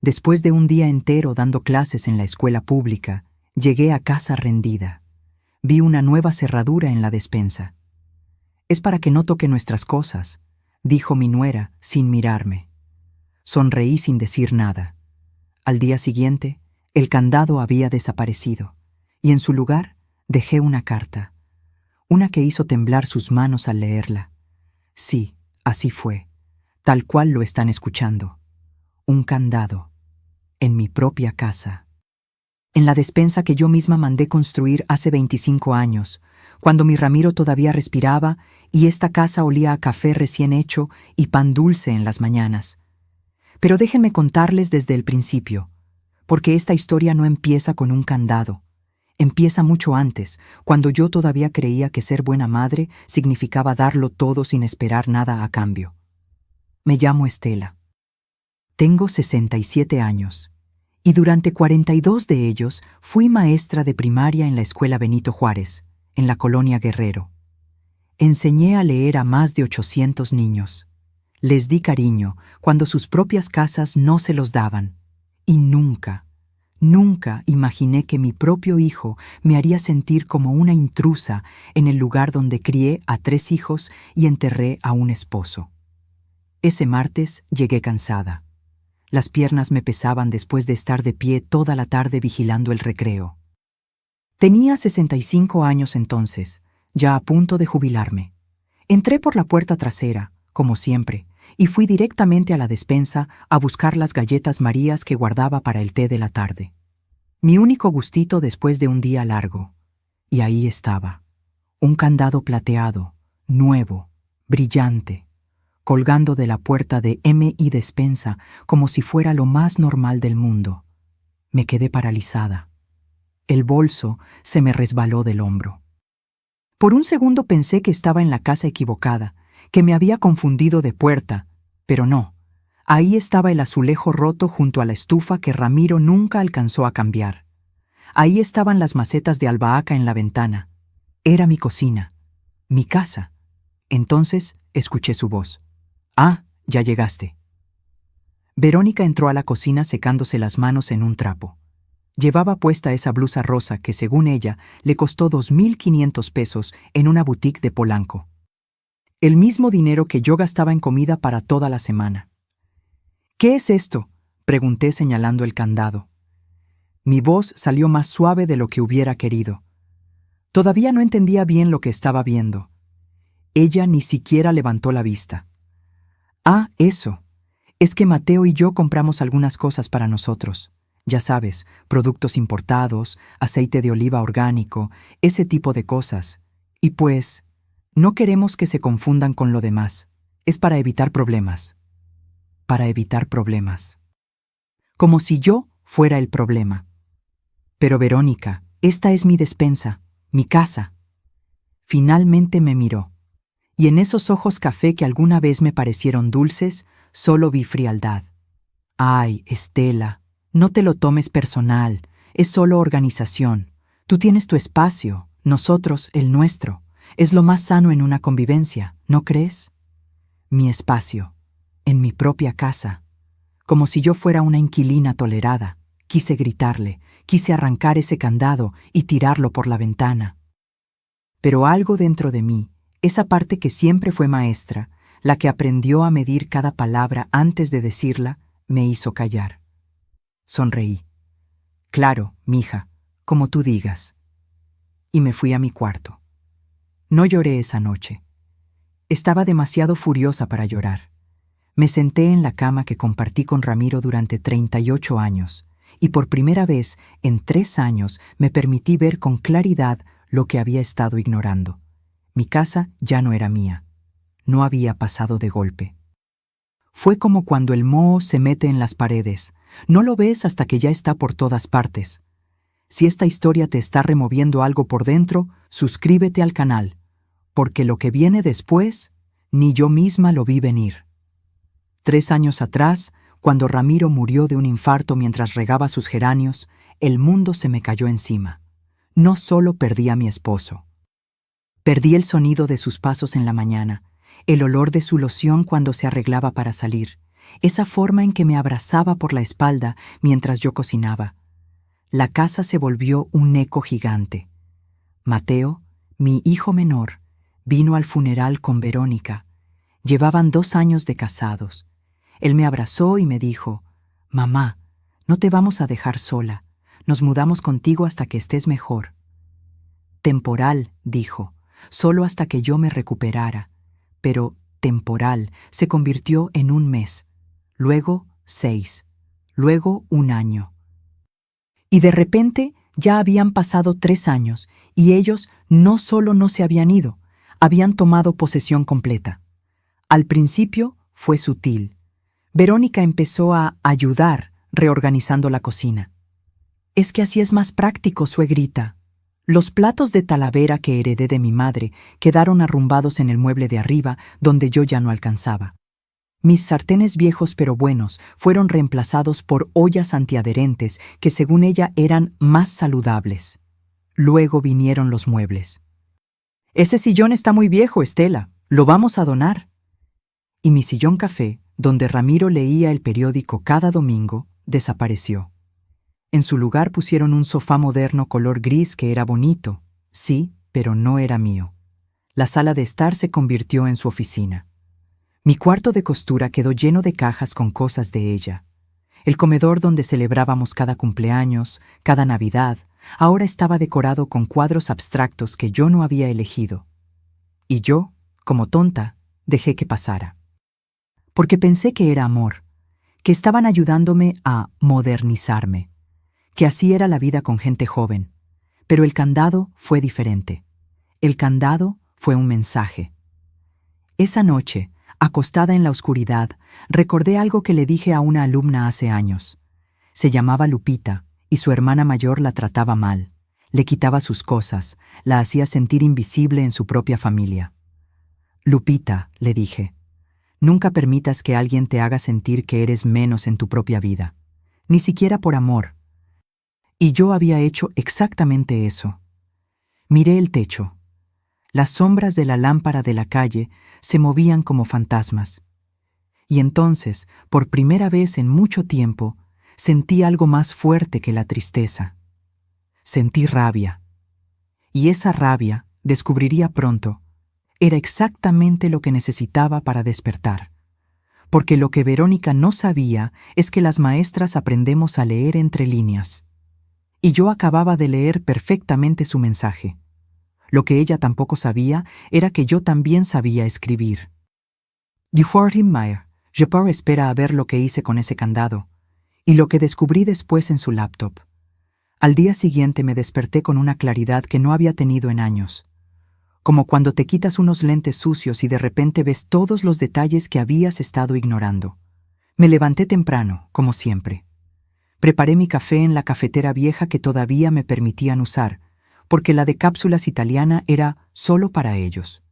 Después de un día entero dando clases en la escuela pública, llegué a casa rendida. Vi una nueva cerradura en la despensa. «Es para que no toque nuestras cosas», dijo mi nuera sin mirarme. Sonreí sin decir nada. Al día siguiente, el candado había desaparecido, y en su lugar dejé una carta. Una que hizo temblar sus manos al leerla. Sí, así fue, tal cual lo están escuchando. Un candado, en mi propia casa. En la despensa que yo misma mandé construir hace 25 años, cuando mi Ramiro todavía respiraba y esta casa olía a café recién hecho y pan dulce en las mañanas. Pero déjenme contarles desde el principio, porque esta historia no empieza con un candado. Empieza mucho antes, cuando yo todavía creía que ser buena madre significaba darlo todo sin esperar nada a cambio. Me llamo Estela. Tengo 67 años, y durante 42 de ellos fui maestra de primaria en la Escuela Benito Juárez, en la Colonia Guerrero. Enseñé a leer a más de 800 niños. Les di cariño cuando sus propias casas no se los daban, y nunca imaginé que mi propio hijo me haría sentir como una intrusa en el lugar donde crié a 3 hijos y enterré a un esposo. Ese martes llegué cansada. Las piernas me pesaban después de estar de pie toda la tarde vigilando el recreo. Tenía 65 años entonces, ya a punto de jubilarme. Entré por la puerta trasera, como siempre, y fui directamente a la despensa a buscar las galletas Marías que guardaba para el té de la tarde. Mi único gustito después de un día largo. Y ahí estaba, un candado plateado, nuevo, brillante, colgando de la puerta de M.I. Despensa como si fuera lo más normal del mundo. Me quedé paralizada. El bolso se me resbaló del hombro. Por un segundo pensé que estaba en la casa equivocada, que me había confundido de puerta, pero no. Ahí estaba el azulejo roto junto a la estufa que Ramiro nunca alcanzó a cambiar. Ahí estaban las macetas de albahaca en la ventana. Era mi cocina, mi casa. Entonces escuché su voz. «Ah, ya llegaste». Verónica entró a la cocina secándose las manos en un trapo. Llevaba puesta esa blusa rosa que, según ella, le costó 2.500 pesos en una boutique de Polanco. El mismo dinero que yo gastaba en comida para toda la semana. «¿Qué es esto?», pregunté señalando el candado. Mi voz salió más suave de lo que hubiera querido. Todavía no entendía bien lo que estaba viendo. Ella ni siquiera levantó la vista. «Ah, eso. Es que Mateo y yo compramos algunas cosas para nosotros. Ya sabes, productos importados, aceite de oliva orgánico, ese tipo de cosas. Y pues, no queremos que se confundan con lo demás. Es para evitar problemas». Para evitar problemas. Como si yo fuera el problema. «Pero Verónica, esta es mi despensa, mi casa». Finalmente me miró. Y en esos ojos café que alguna vez me parecieron dulces, solo vi frialdad. «Ay, Estela, no te lo tomes personal, es solo organización. Tú tienes tu espacio, nosotros el nuestro. Es lo más sano en una convivencia, ¿no crees?» Mi espacio, en mi propia casa. Como si yo fuera una inquilina tolerada. Quise gritarle, quise arrancar ese candado y tirarlo por la ventana. Pero algo dentro de mí, esa parte que siempre fue maestra, la que aprendió a medir cada palabra antes de decirla, me hizo callar. Sonreí. «Claro, mija, como tú digas». Y me fui a mi cuarto. No lloré esa noche. Estaba demasiado furiosa para llorar. Me senté en la cama que compartí con Ramiro durante 38 años, y por primera vez en 3 años me permití ver con claridad lo que había estado ignorando. Mi casa ya no era mía. No había pasado de golpe. Fue como cuando el moho se mete en las paredes. No lo ves hasta que ya está por todas partes. Si esta historia te está removiendo algo por dentro, suscríbete al canal, porque lo que viene después, ni yo misma lo vi venir. 3 años atrás, cuando Ramiro murió de un infarto mientras regaba sus geranios, el mundo se me cayó encima. No solo perdí a mi esposo. Perdí el sonido de sus pasos en la mañana, el olor de su loción cuando se arreglaba para salir, esa forma en que me abrazaba por la espalda mientras yo cocinaba. La casa se volvió un eco gigante. Mateo, mi hijo menor, vino al funeral con Verónica. Llevaban 2 años de casados. Él me abrazó y me dijo: «Mamá, no te vamos a dejar sola. Nos mudamos contigo hasta que estés mejor». Temporal, dijo, solo hasta que yo me recuperara. Pero temporal se convirtió en 1 mes, luego 6, luego 1 año. Y de repente ya habían pasado 3 años y ellos no solo no se habían ido, habían tomado posesión completa. Al principio fue sutil. Verónica empezó a ayudar reorganizando la cocina. «Es que así es más práctico, suegrita». Los platos de Talavera que heredé de mi madre quedaron arrumbados en el mueble de arriba, donde yo ya no alcanzaba. Mis sartenes viejos pero buenos fueron reemplazados por ollas antiadherentes que según ella eran más saludables. Luego vinieron los muebles. «Ese sillón está muy viejo, Estela. Lo vamos a donar». Y mi sillón café, donde Ramiro leía el periódico cada domingo, desapareció. En su lugar pusieron un sofá moderno color gris que era bonito, sí, pero no era mío. La sala de estar se convirtió en su oficina. Mi cuarto de costura quedó lleno de cajas con cosas de ella. El comedor donde celebrábamos cada cumpleaños, cada Navidad, ahora estaba decorado con cuadros abstractos que yo no había elegido. Y yo, como tonta, dejé que pasara. Porque pensé que era amor, que estaban ayudándome a modernizarme, que así era la vida con gente joven. Pero el candado fue diferente. El candado fue un mensaje. Esa noche, acostada en la oscuridad, recordé algo que le dije a una alumna hace años. Se llamaba Lupita, y su hermana mayor la trataba mal. Le quitaba sus cosas, la hacía sentir invisible en su propia familia. «Lupita», le dije, «nunca permitas que alguien te haga sentir que eres menos en tu propia vida, ni siquiera por amor». Y yo había hecho exactamente eso. Miré el techo. Las sombras de la lámpara de la calle se movían como fantasmas. Y entonces, por primera vez en mucho tiempo, sentí algo más fuerte que la tristeza. Sentí rabia. Y esa rabia, descubriría pronto, era exactamente lo que necesitaba para despertar. Porque lo que Verónica no sabía es que las maestras aprendemos a leer entre líneas. Y yo acababa de leer perfectamente su mensaje. Lo que ella tampoco sabía era que yo también sabía escribir. Je pars espera a ver lo que hice con ese candado, y lo que descubrí después en su laptop. Al día siguiente me desperté con una claridad que no había tenido en años. Como cuando te quitas unos lentes sucios y de repente ves todos los detalles que habías estado ignorando. Me levanté temprano, como siempre. Preparé mi café en la cafetera vieja que todavía me permitían usar, porque la de cápsulas italiana era solo para ellos.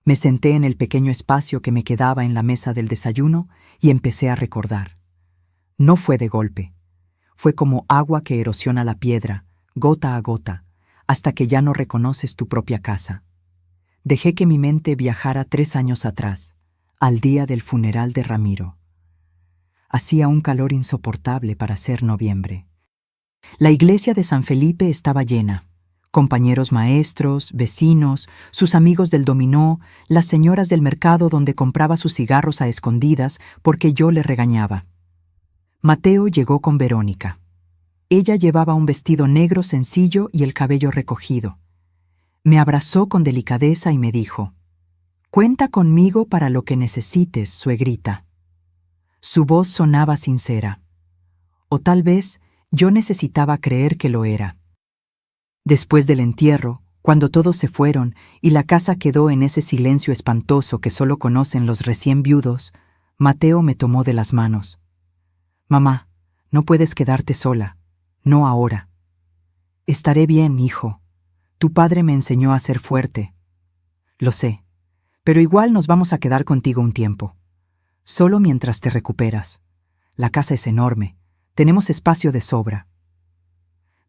Me senté en el pequeño espacio que me quedaba en la mesa del desayuno y empecé a recordar. No fue de golpe. Fue como agua que erosiona la piedra, gota a gota, hasta que ya no reconoces tu propia casa. Dejé que mi mente viajara 3 años atrás, al día del funeral de Ramiro. Hacía un calor insoportable para ser noviembre. La iglesia de San Felipe estaba llena. Compañeros maestros, vecinos, sus amigos del dominó, las señoras del mercado donde compraba sus cigarros a escondidas porque yo le regañaba. Mateo llegó con Verónica. Ella llevaba un vestido negro sencillo y el cabello recogido. Me abrazó con delicadeza y me dijo: «Cuenta conmigo para lo que necesites, suegrita». Su voz sonaba sincera. O tal vez yo necesitaba creer que lo era. Después del entierro, cuando todos se fueron y la casa quedó en ese silencio espantoso que solo conocen los recién viudos, Mateo me tomó de las manos. «Mamá, no puedes quedarte sola. No ahora». «Estaré bien, hijo. Tu padre me enseñó a ser fuerte». «Lo sé, pero igual nos vamos a quedar contigo un tiempo. Solo mientras te recuperas. La casa es enorme. Tenemos espacio de sobra».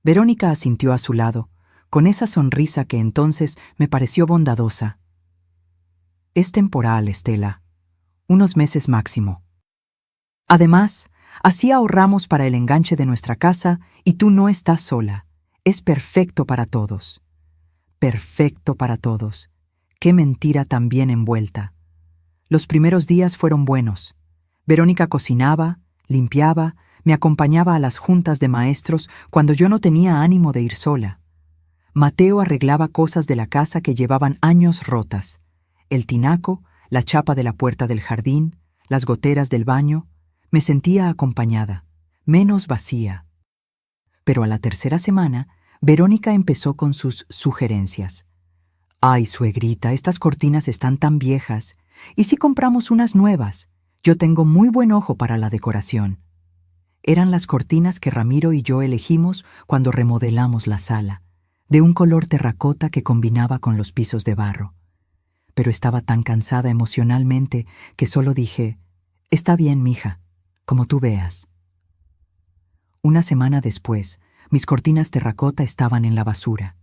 Verónica asintió a su lado, con esa sonrisa que entonces me pareció bondadosa. «Es temporal, Estela. Unos meses máximo. Además, así ahorramos para el enganche de nuestra casa y tú no estás sola. Es perfecto para todos. Perfecto para todos. Qué mentira tan bien envuelta. Los primeros días fueron buenos. Verónica cocinaba, limpiaba, me acompañaba a las juntas de maestros cuando yo no tenía ánimo de ir sola. Mateo arreglaba cosas de la casa que llevaban años rotas. El tinaco, la chapa de la puerta del jardín, las goteras del baño. Me sentía acompañada, menos vacía. Pero a la tercera semana, Verónica empezó con sus sugerencias. «Ay, suegrita, estas cortinas están tan viejas. ¿Y si compramos unas nuevas? Yo tengo muy buen ojo para la decoración». Eran las cortinas que Ramiro y yo elegimos cuando remodelamos la sala, de un color terracota que combinaba con los pisos de barro. Pero estaba tan cansada emocionalmente que solo dije, «Está bien, mija, como tú veas». Una semana después, mis cortinas terracota estaban en la basura.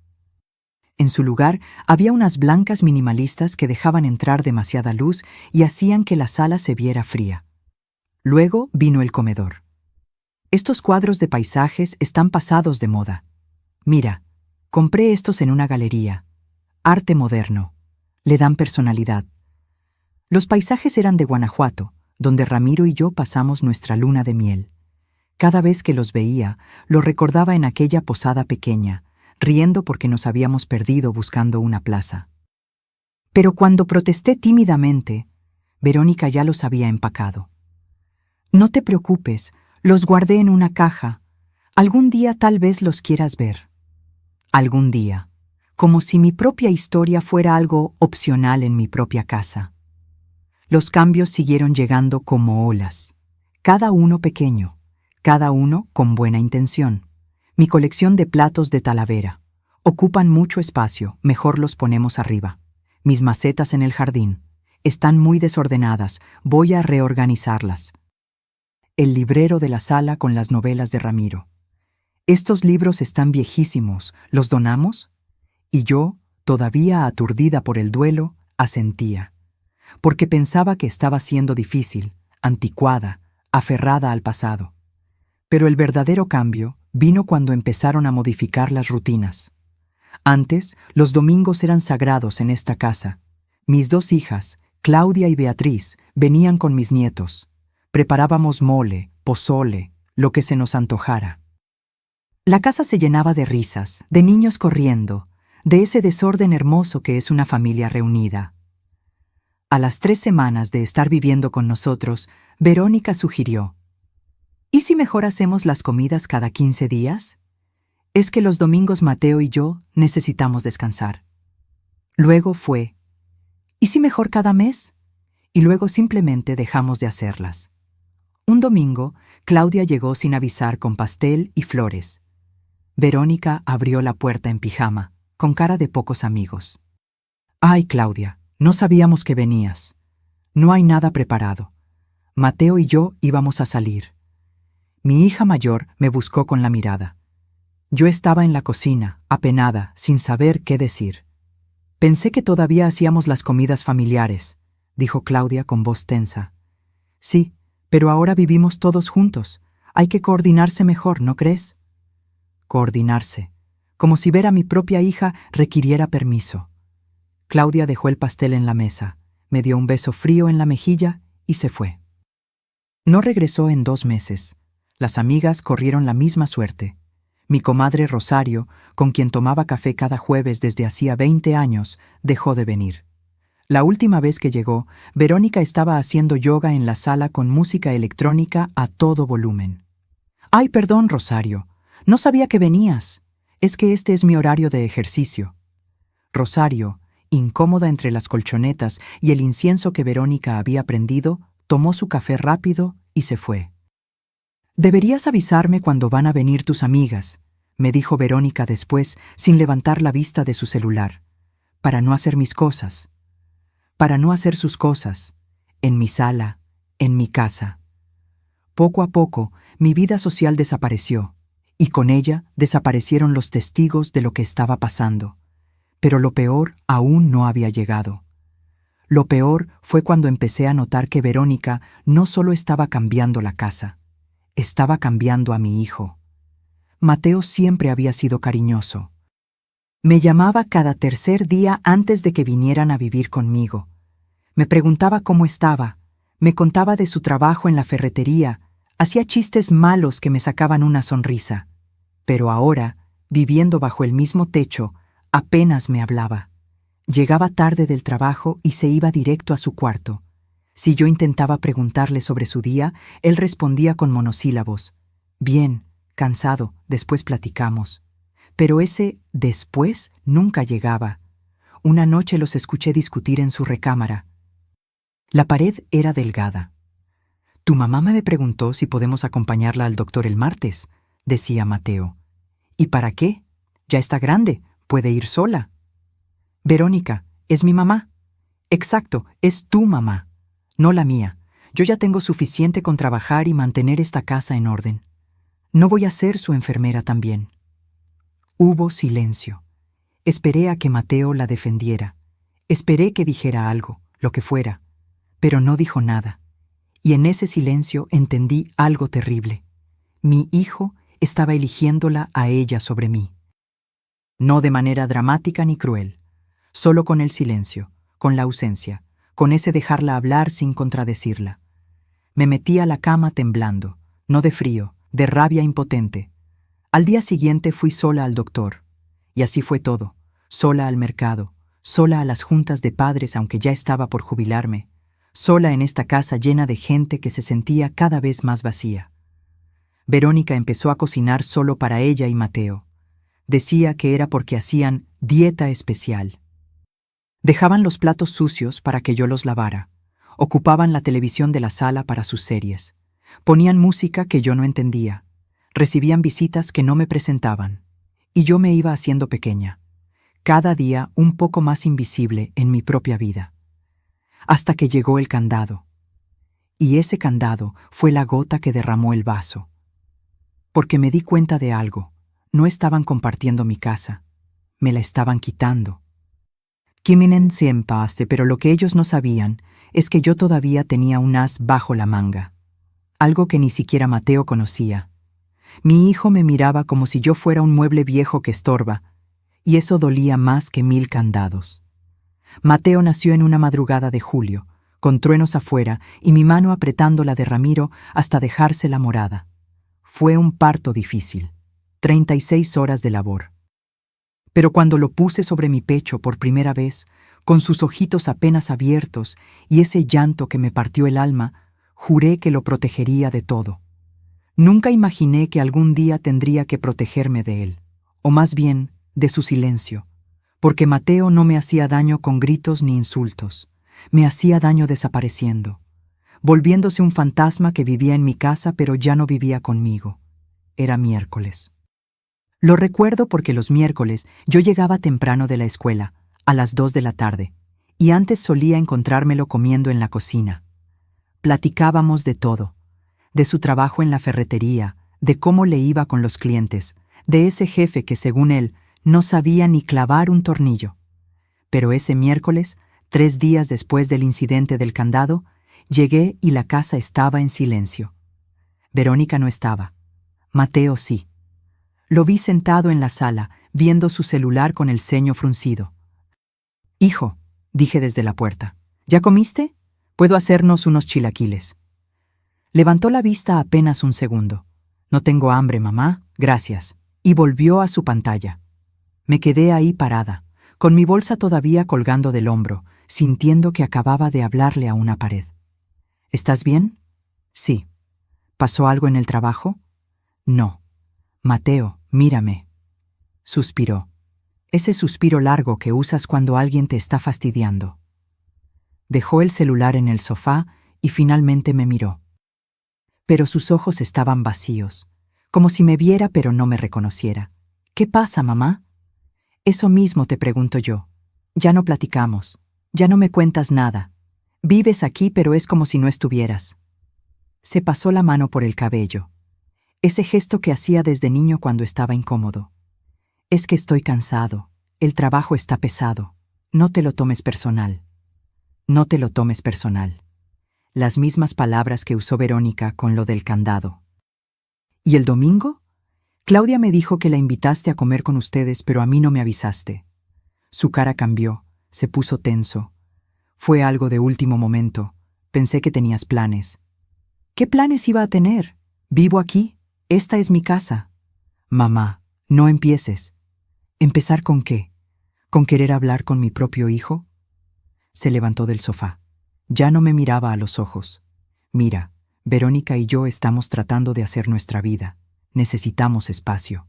En su lugar había unas blancas minimalistas que dejaban entrar demasiada luz y hacían que la sala se viera fría. Luego vino el comedor. Estos cuadros de paisajes están pasados de moda. Mira, compré estos en una galería. Arte moderno. Le dan personalidad. Los paisajes eran de Guanajuato, donde Ramiro y yo pasamos nuestra luna de miel. Cada vez que los veía, lo recordaba en aquella posada pequeña, riendo porque nos habíamos perdido buscando una plaza. Pero cuando protesté tímidamente, Verónica ya los había empacado. «No te preocupes, los guardé en una caja. Algún día tal vez los quieras ver». Algún día, como si mi propia historia fuera algo opcional en mi propia casa. Los cambios siguieron llegando como olas, cada uno pequeño, cada uno con buena intención. Mi colección de platos de Talavera. Ocupan mucho espacio, mejor los ponemos arriba. Mis macetas en el jardín. Están muy desordenadas, voy a reorganizarlas. El librero de la sala con las novelas de Ramiro. Estos libros están viejísimos, ¿los donamos? Y yo, todavía aturdida por el duelo, asentía. Porque pensaba que estaba siendo difícil, anticuada, aferrada al pasado. Pero el verdadero cambio vino cuando empezaron a modificar las rutinas. Antes, los domingos eran sagrados en esta casa. Mis dos hijas, Claudia y Beatriz, venían con mis nietos. Preparábamos mole, pozole, lo que se nos antojara. La casa se llenaba de risas, de niños corriendo, de ese desorden hermoso que es una familia reunida. A las 3 semanas de estar viviendo con nosotros, Verónica sugirió, ¿y si mejor hacemos las comidas cada 15 días? Es que los domingos Mateo y yo necesitamos descansar. Luego fue, ¿y si mejor cada mes? Y luego simplemente dejamos de hacerlas. Un domingo, Claudia llegó sin avisar con pastel y flores. Verónica abrió la puerta en pijama, con cara de pocos amigos. «Ay, Claudia, no sabíamos que venías. No hay nada preparado. Mateo y yo íbamos a salir». Mi hija mayor me buscó con la mirada. Yo estaba en la cocina, apenada, sin saber qué decir. «Pensé que todavía hacíamos las comidas familiares», dijo Claudia con voz tensa. «Sí, pero ahora vivimos todos juntos. Hay que coordinarse mejor, ¿no crees?» Coordinarse, como si ver a mi propia hija requiriera permiso. Claudia dejó el pastel en la mesa, me dio un beso frío en la mejilla y se fue. No regresó en 2 meses. Las amigas corrieron la misma suerte. Mi comadre Rosario, con quien tomaba café cada jueves desde hacía 20 años, dejó de venir. La última vez que llegó, Verónica estaba haciendo yoga en la sala con música electrónica a todo volumen. «Ay, perdón, Rosario, no sabía que venías. Es que este es mi horario de ejercicio». Rosario, incómoda entre las colchonetas y el incienso que Verónica había prendido, tomó su café rápido y se fue. «Deberías avisarme cuando van a venir tus amigas», me dijo Verónica después, sin levantar la vista de su celular, «para no hacer mis cosas. Para no hacer sus cosas, en mi sala, en mi casa». Poco a poco, mi vida social desapareció, y con ella desaparecieron los testigos de lo que estaba pasando. Pero lo peor aún no había llegado. Lo peor fue cuando empecé a notar que Verónica no solo estaba cambiando la casa, estaba cambiando a mi hijo. Mateo siempre había sido cariñoso. Me llamaba cada tercer día antes de que vinieran a vivir conmigo. Me preguntaba cómo estaba, me contaba de su trabajo en la ferretería, hacía chistes malos que me sacaban una sonrisa. Pero ahora, viviendo bajo el mismo techo, apenas me hablaba. Llegaba tarde del trabajo y se iba directo a su cuarto. Si yo intentaba preguntarle sobre su día, él respondía con monosílabos. Bien, cansado, después platicamos. Pero ese después nunca llegaba. Una noche los escuché discutir en su recámara. La pared era delgada. «Tu mamá me preguntó si podemos acompañarla al doctor el martes», decía Mateo. «¿Y para qué? Ya está grande, puede ir sola». «Verónica, es mi mamá». «Exacto, es tu mamá, no la mía. Yo ya tengo suficiente con trabajar y mantener esta casa en orden. No voy a ser su enfermera también». Hubo silencio. Esperé a que Mateo la defendiera. Esperé que dijera algo, lo que fuera, pero no dijo nada. Y en ese silencio entendí algo terrible. Mi hijo estaba eligiéndola a ella sobre mí. No de manera dramática ni cruel, solo con el silencio, con la ausencia, con ese dejarla hablar sin contradecirla. Me metí a la cama temblando, no de frío, de rabia impotente. Al día siguiente fui sola al doctor. Y así fue todo, sola al mercado, sola a las juntas de padres aunque ya estaba por jubilarme, sola en esta casa llena de gente que se sentía cada vez más vacía. Verónica empezó a cocinar solo para ella y Mateo. Decía que era porque hacían dieta especial. Dejaban los platos sucios para que yo los lavara. Ocupaban la televisión de la sala para sus series. Ponían música que yo no entendía. Recibían visitas que no me presentaban. Y yo me iba haciendo pequeña. Cada día un poco más invisible en mi propia vida. Hasta que llegó el candado. Y ese candado fue la gota que derramó el vaso. Porque me di cuenta de algo. No estaban compartiendo mi casa. Me la estaban quitando. Kiminen siempre hace, pero lo que ellos no sabían es que yo todavía tenía un as bajo la manga. Algo que ni siquiera Mateo conocía. Mi hijo me miraba como si yo fuera un mueble viejo que estorba, y eso dolía más que 1000 candados. Mateo nació en una madrugada de julio, con truenos afuera y mi mano apretando la de Ramiro hasta dejársela morada. Fue un parto difícil, 36 horas de labor. Pero cuando lo puse sobre mi pecho por primera vez, con sus ojitos apenas abiertos y ese llanto que me partió el alma, juré que lo protegería de todo. Nunca imaginé que algún día tendría que protegerme de él, o más bien, de su silencio, porque Mateo no me hacía daño con gritos ni insultos, me hacía daño desapareciendo, volviéndose un fantasma que vivía en mi casa pero ya no vivía conmigo. Era miércoles. Lo recuerdo porque los miércoles yo llegaba temprano de la escuela, a las 2 de la tarde, y antes solía encontrármelo comiendo en la cocina. Platicábamos de todo. De su trabajo en la ferretería, de cómo le iba con los clientes, de ese jefe que, según él, no sabía ni clavar un tornillo. Pero ese miércoles, 3 días después del incidente del candado, llegué y la casa estaba en silencio. Verónica no estaba. Mateo sí. Lo vi sentado en la sala, viendo su celular con el ceño fruncido. «Hijo», dije desde la puerta, «¿ya comiste? Puedo hacernos unos chilaquiles». Levantó la vista apenas un segundo. «No tengo hambre, mamá, gracias», y volvió a su pantalla. Me quedé ahí parada, con mi bolsa todavía colgando del hombro, sintiendo que acababa de hablarle a una pared. «¿Estás bien?» «Sí». «¿Pasó algo en el trabajo?» «No». «Mateo, mírame». Suspiró. Ese suspiro largo que usas cuando alguien te está fastidiando. Dejó el celular en el sofá y finalmente me miró. Pero sus ojos estaban vacíos, como si me viera pero no me reconociera. «¿Qué pasa, mamá?» «Eso mismo te pregunto yo. Ya no platicamos, ya no me cuentas nada. Vives aquí pero es como si no estuvieras». Se pasó la mano por el cabello. Ese gesto que hacía desde niño cuando estaba incómodo. «Es que estoy cansado, el trabajo está pesado, no te lo tomes personal». No te lo tomes personal. Las mismas palabras que usó Verónica con lo del candado. ¿Y el domingo? Claudia me dijo que la invitaste a comer con ustedes, pero a mí no me avisaste. Su cara cambió, se puso tenso. Fue algo de último momento. Pensé que tenías planes. ¿Qué planes iba a tener? Vivo aquí. Esta es mi casa. Mamá, no empieces. ¿Empezar con qué? ¿Con querer hablar con mi propio hijo? Se levantó del sofá. Ya no me miraba a los ojos. Mira, Verónica y yo estamos tratando de hacer nuestra vida. Necesitamos espacio.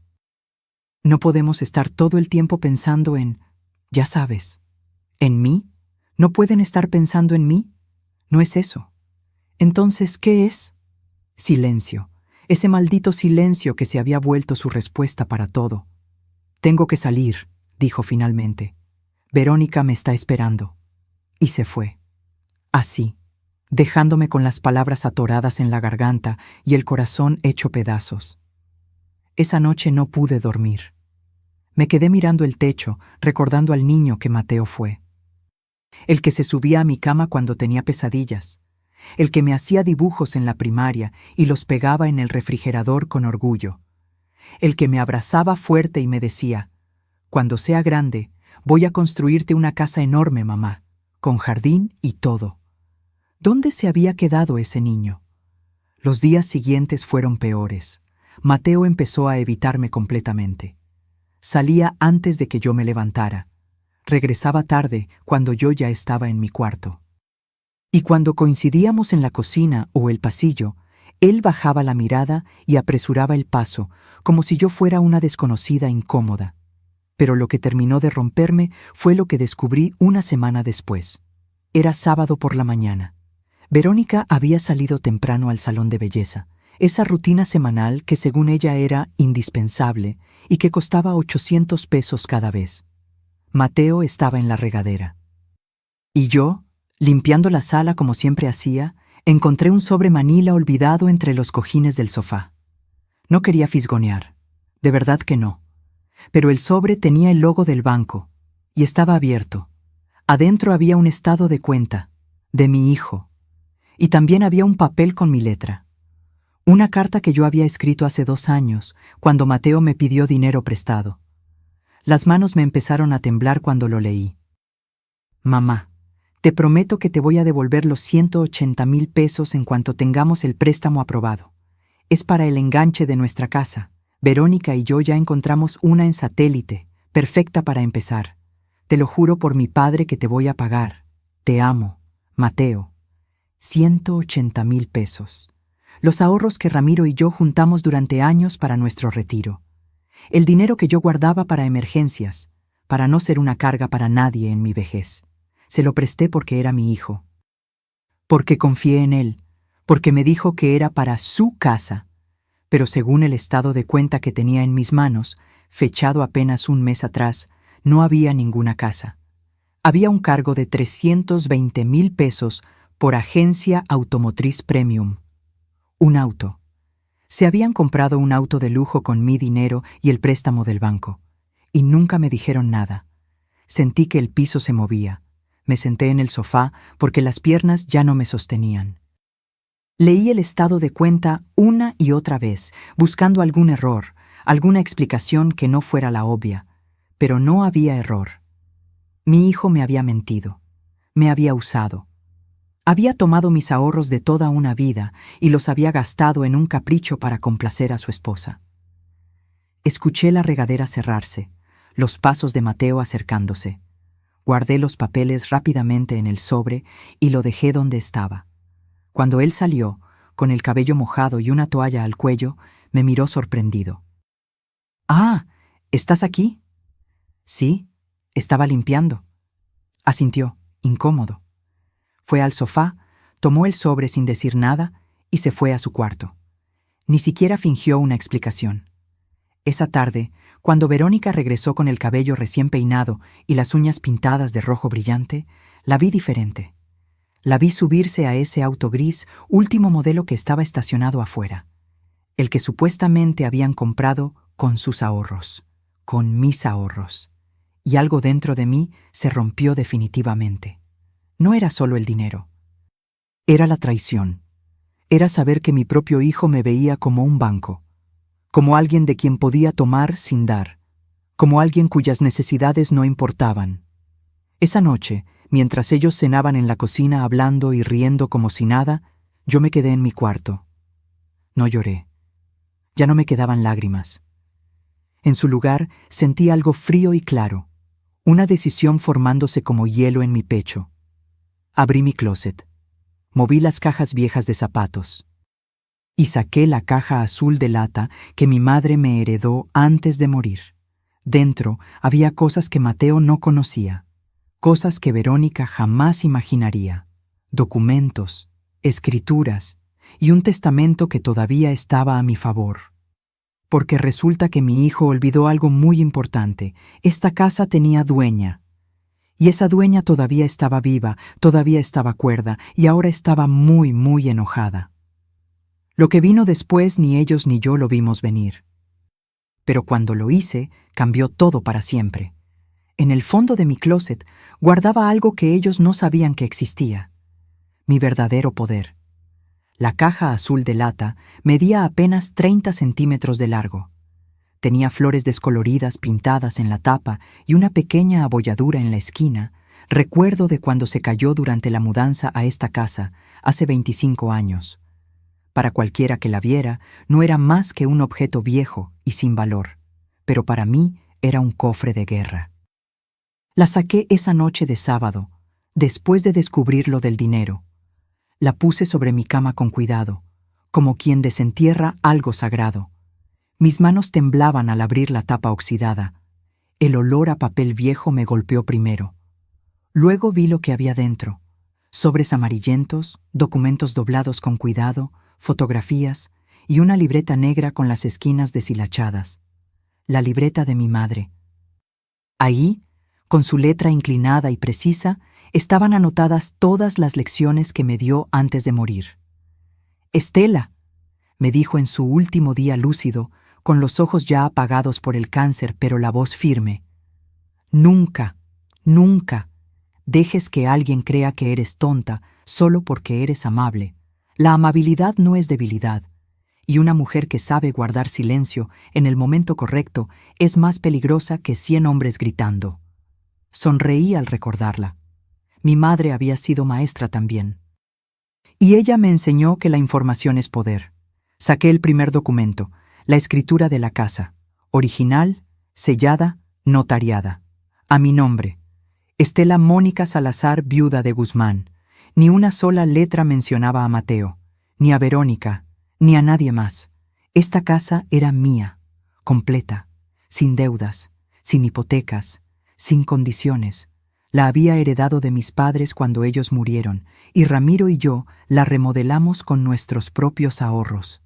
No podemos estar todo el tiempo pensando en, ya sabes, ¿en mí? ¿No pueden estar pensando en mí? No es eso. Entonces, ¿qué es? Silencio. Ese maldito silencio que se había vuelto su respuesta para todo. Tengo que salir, dijo finalmente. Verónica me está esperando. Y se fue. Así, dejándome con las palabras atoradas en la garganta y el corazón hecho pedazos. Esa noche no pude dormir. Me quedé mirando el techo, recordando al niño que Mateo fue. El que se subía a mi cama cuando tenía pesadillas. El que me hacía dibujos en la primaria y los pegaba en el refrigerador con orgullo. El que me abrazaba fuerte y me decía, cuando sea grande, voy a construirte una casa enorme, mamá, con jardín y todo. ¿Dónde se había quedado ese niño? Los días siguientes fueron peores. Mateo empezó a evitarme completamente. Salía antes de que yo me levantara. Regresaba tarde cuando yo ya estaba en mi cuarto. Y cuando coincidíamos en la cocina o el pasillo, él bajaba la mirada y apresuraba el paso, como si yo fuera una desconocida incómoda. Pero lo que terminó de romperme fue lo que descubrí una semana después. Era sábado por la mañana. Verónica había salido temprano al salón de belleza, esa rutina semanal que según ella era indispensable y que costaba 800 pesos cada vez. Mateo estaba en la regadera. Y yo, limpiando la sala como siempre hacía, encontré un sobre manila olvidado entre los cojines del sofá. No quería fisgonear, de verdad que no. Pero el sobre tenía el logo del banco y estaba abierto. Adentro había un estado de cuenta, de mi hijo, y también había un papel con mi letra. Una carta que yo había escrito hace 2 años, cuando Mateo me pidió dinero prestado. Las manos me empezaron a temblar cuando lo leí. Mamá, te prometo que te voy a devolver los 180,000 pesos en cuanto tengamos el préstamo aprobado. Es para el enganche de nuestra casa. Verónica y yo ya encontramos una en Satélite, perfecta para empezar. Te lo juro por mi padre que te voy a pagar. Te amo, Mateo. 180,000 pesos. Los ahorros que Ramiro y yo juntamos durante años para nuestro retiro. El dinero que yo guardaba para emergencias, para no ser una carga para nadie en mi vejez. Se lo presté porque era mi hijo. Porque confié en él, porque me dijo que era para su casa. Pero según el estado de cuenta que tenía en mis manos, fechado apenas un mes atrás, no había ninguna casa. Había un cargo de 320,000 pesos por Agencia Automotriz Premium. Un auto. Se habían comprado un auto de lujo con mi dinero y el préstamo del banco. Y nunca me dijeron nada. Sentí que el piso se movía. Me senté en el sofá porque las piernas ya no me sostenían. Leí el estado de cuenta una y otra vez, buscando algún error, alguna explicación que no fuera la obvia. Pero no había error. Mi hijo me había mentido. Me había usado. Había tomado mis ahorros de toda una vida y los había gastado en un capricho para complacer a su esposa. Escuché la regadera cerrarse, los pasos de Mateo acercándose. Guardé los papeles rápidamente en el sobre y lo dejé donde estaba. Cuando él salió, con el cabello mojado y una toalla al cuello, me miró sorprendido. «Ah, ¿estás aquí?» «Sí, estaba limpiando». Asintió, incómodo. Fue al sofá, tomó el sobre sin decir nada y se fue a su cuarto. Ni siquiera fingió una explicación. Esa tarde, cuando Verónica regresó con el cabello recién peinado y las uñas pintadas de rojo brillante, la vi diferente. La vi subirse a ese auto gris, último modelo que estaba estacionado afuera. El que supuestamente habían comprado con sus ahorros, con mis ahorros. Y algo dentro de mí se rompió definitivamente. no era solo el dinero. Era la traición. Era saber que mi propio hijo me veía como un banco, como alguien de quien podía tomar sin dar, como alguien cuyas necesidades no importaban. Esa noche, mientras ellos cenaban en la cocina hablando y riendo como si nada, yo me quedé en mi cuarto. No lloré. Ya no me quedaban lágrimas. En su lugar sentí algo frío y claro, una decisión formándose como hielo en mi pecho. Abrí mi closet. Moví las cajas viejas de zapatos. Y saqué la caja azul de lata que mi madre me heredó antes de morir. Dentro había cosas que Mateo no conocía, cosas que Verónica jamás imaginaría, documentos, escrituras y un testamento que todavía estaba a mi favor. Porque resulta que mi hijo olvidó algo muy importante. Esta casa tenía dueña. Y esa dueña todavía estaba viva, todavía estaba cuerda, y ahora estaba muy, muy enojada. Lo que vino después ni ellos ni yo lo vimos venir. Pero cuando lo hice, cambió todo para siempre. En el fondo de mi closet guardaba algo que ellos no sabían que existía. Mi verdadero poder. La caja azul de lata medía apenas 30 centímetros de largo. Tenía flores descoloridas pintadas en la tapa y una pequeña abolladura en la esquina, recuerdo de cuando se cayó durante la mudanza a esta casa, hace 25 años. Para cualquiera que la viera, no era más que un objeto viejo y sin valor, pero para mí era un cofre de guerra. La saqué esa noche de sábado, después de descubrir lo del dinero. La puse sobre mi cama con cuidado, como quien desentierra algo sagrado. Mis manos temblaban al abrir la tapa oxidada. El olor a papel viejo me golpeó primero. Luego vi lo que había dentro: sobres amarillentos, documentos doblados con cuidado, fotografías y una libreta negra con las esquinas deshilachadas. La libreta de mi madre. Ahí, con su letra inclinada y precisa, estaban anotadas todas las lecciones que me dio antes de morir. «Estela», me dijo en su último día lúcido, con los ojos ya apagados por el cáncer, pero la voz firme. «Nunca, nunca dejes que alguien crea que eres tonta solo porque eres amable. La amabilidad no es debilidad, y una mujer que sabe guardar silencio en el momento correcto es más peligrosa que 100 hombres gritando». Sonreí al recordarla. Mi madre había sido maestra también. Y ella me enseñó que la información es poder. Saqué el primer documento, la escritura de la casa, original, sellada, notariada. A mi nombre, Estela Mónica Salazar, viuda de Guzmán. Ni una sola letra mencionaba a Mateo, ni a Verónica, ni a nadie más. Esta casa era mía, completa, sin deudas, sin hipotecas, sin condiciones. La había heredado de mis padres cuando ellos murieron, y Ramiro y yo la remodelamos con nuestros propios ahorros.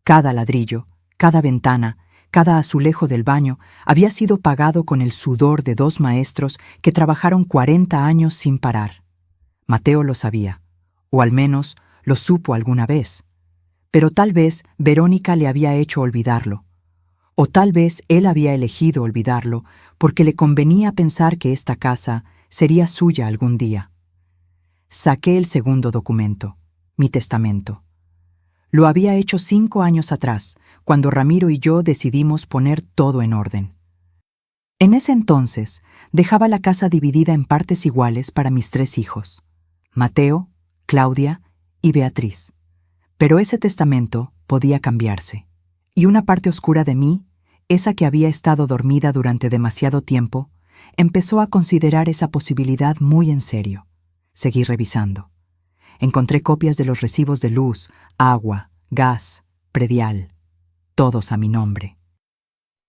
Cada ladrillo, cada ventana, cada azulejo del baño había sido pagado con el sudor de 2 maestros que trabajaron 40 años sin parar. Mateo lo sabía, o al menos lo supo alguna vez. Pero tal vez Verónica le había hecho olvidarlo. O tal vez él había elegido olvidarlo porque le convenía pensar que esta casa sería suya algún día. Saqué el segundo documento, mi testamento. Lo había hecho 5 años atrás, cuando Ramiro y yo decidimos poner todo en orden. En ese entonces, dejaba la casa dividida en partes iguales para mis 3 hijos, Mateo, Claudia y Beatriz. Pero ese testamento podía cambiarse, y una parte oscura de mí, esa que había estado dormida durante demasiado tiempo, empezó a considerar esa posibilidad muy en serio. Seguí revisando. Encontré copias de los recibos de luz, agua, gas, predial, todos a mi nombre.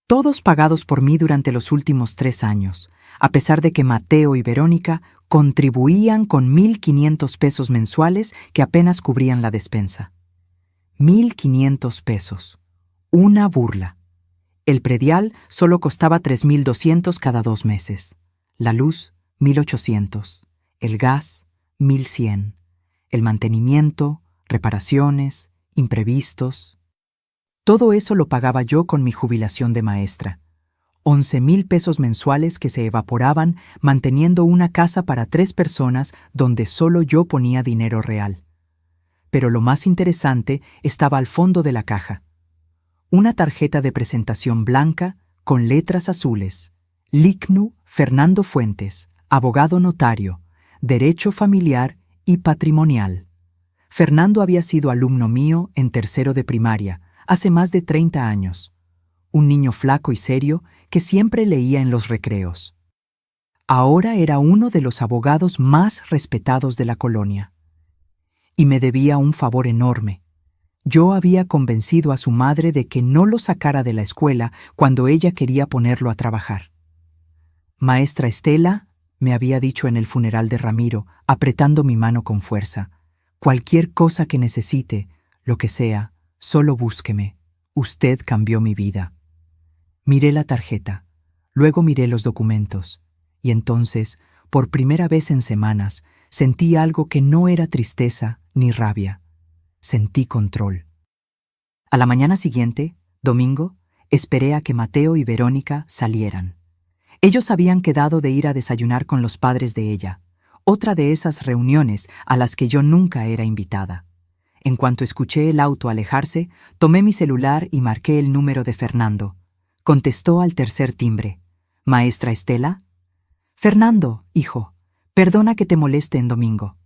Todos pagados por mí durante los últimos 3 años, a pesar de que Mateo y Verónica contribuían con 1,500 pesos mensuales que apenas cubrían la despensa. 1,500 pesos. Una burla. El predial solo costaba 3,200 cada 2 meses. La luz, 1,800. El gas, 1,100. El mantenimiento, reparaciones, imprevistos. Todo eso lo pagaba yo con mi jubilación de maestra. 11,000 pesos mensuales que se evaporaban manteniendo una casa para 3 personas donde solo yo ponía dinero real. Pero lo más interesante estaba al fondo de la caja. Una tarjeta de presentación blanca con letras azules. Licnu Fernando Fuentes, abogado notario, derecho familiar y patrimonial. Fernando había sido alumno mío en tercero de primaria, hace más de 30 años. Un niño flaco y serio que siempre leía en los recreos. Ahora era uno de los abogados más respetados de la colonia. Y me debía un favor enorme. Yo había convencido a su madre de que no lo sacara de la escuela cuando ella quería ponerlo a trabajar. Maestra Estela, me había dicho en el funeral de Ramiro, apretando mi mano con fuerza, cualquier cosa que necesite, lo que sea, solo búsqueme. Usted cambió mi vida. Miré la tarjeta, luego miré los documentos, y entonces, por primera vez en semanas, sentí algo que no era tristeza ni rabia. Sentí control. A la mañana siguiente, domingo, esperé a que Mateo y Verónica salieran. Ellos habían quedado de ir a desayunar con los padres de ella, otra de esas reuniones a las que yo nunca era invitada. En cuanto escuché el auto alejarse, tomé mi celular y marqué el número de Fernando. Contestó al tercer timbre. ¿Maestra Estela? Fernando, hijo, perdona que te moleste en domingo.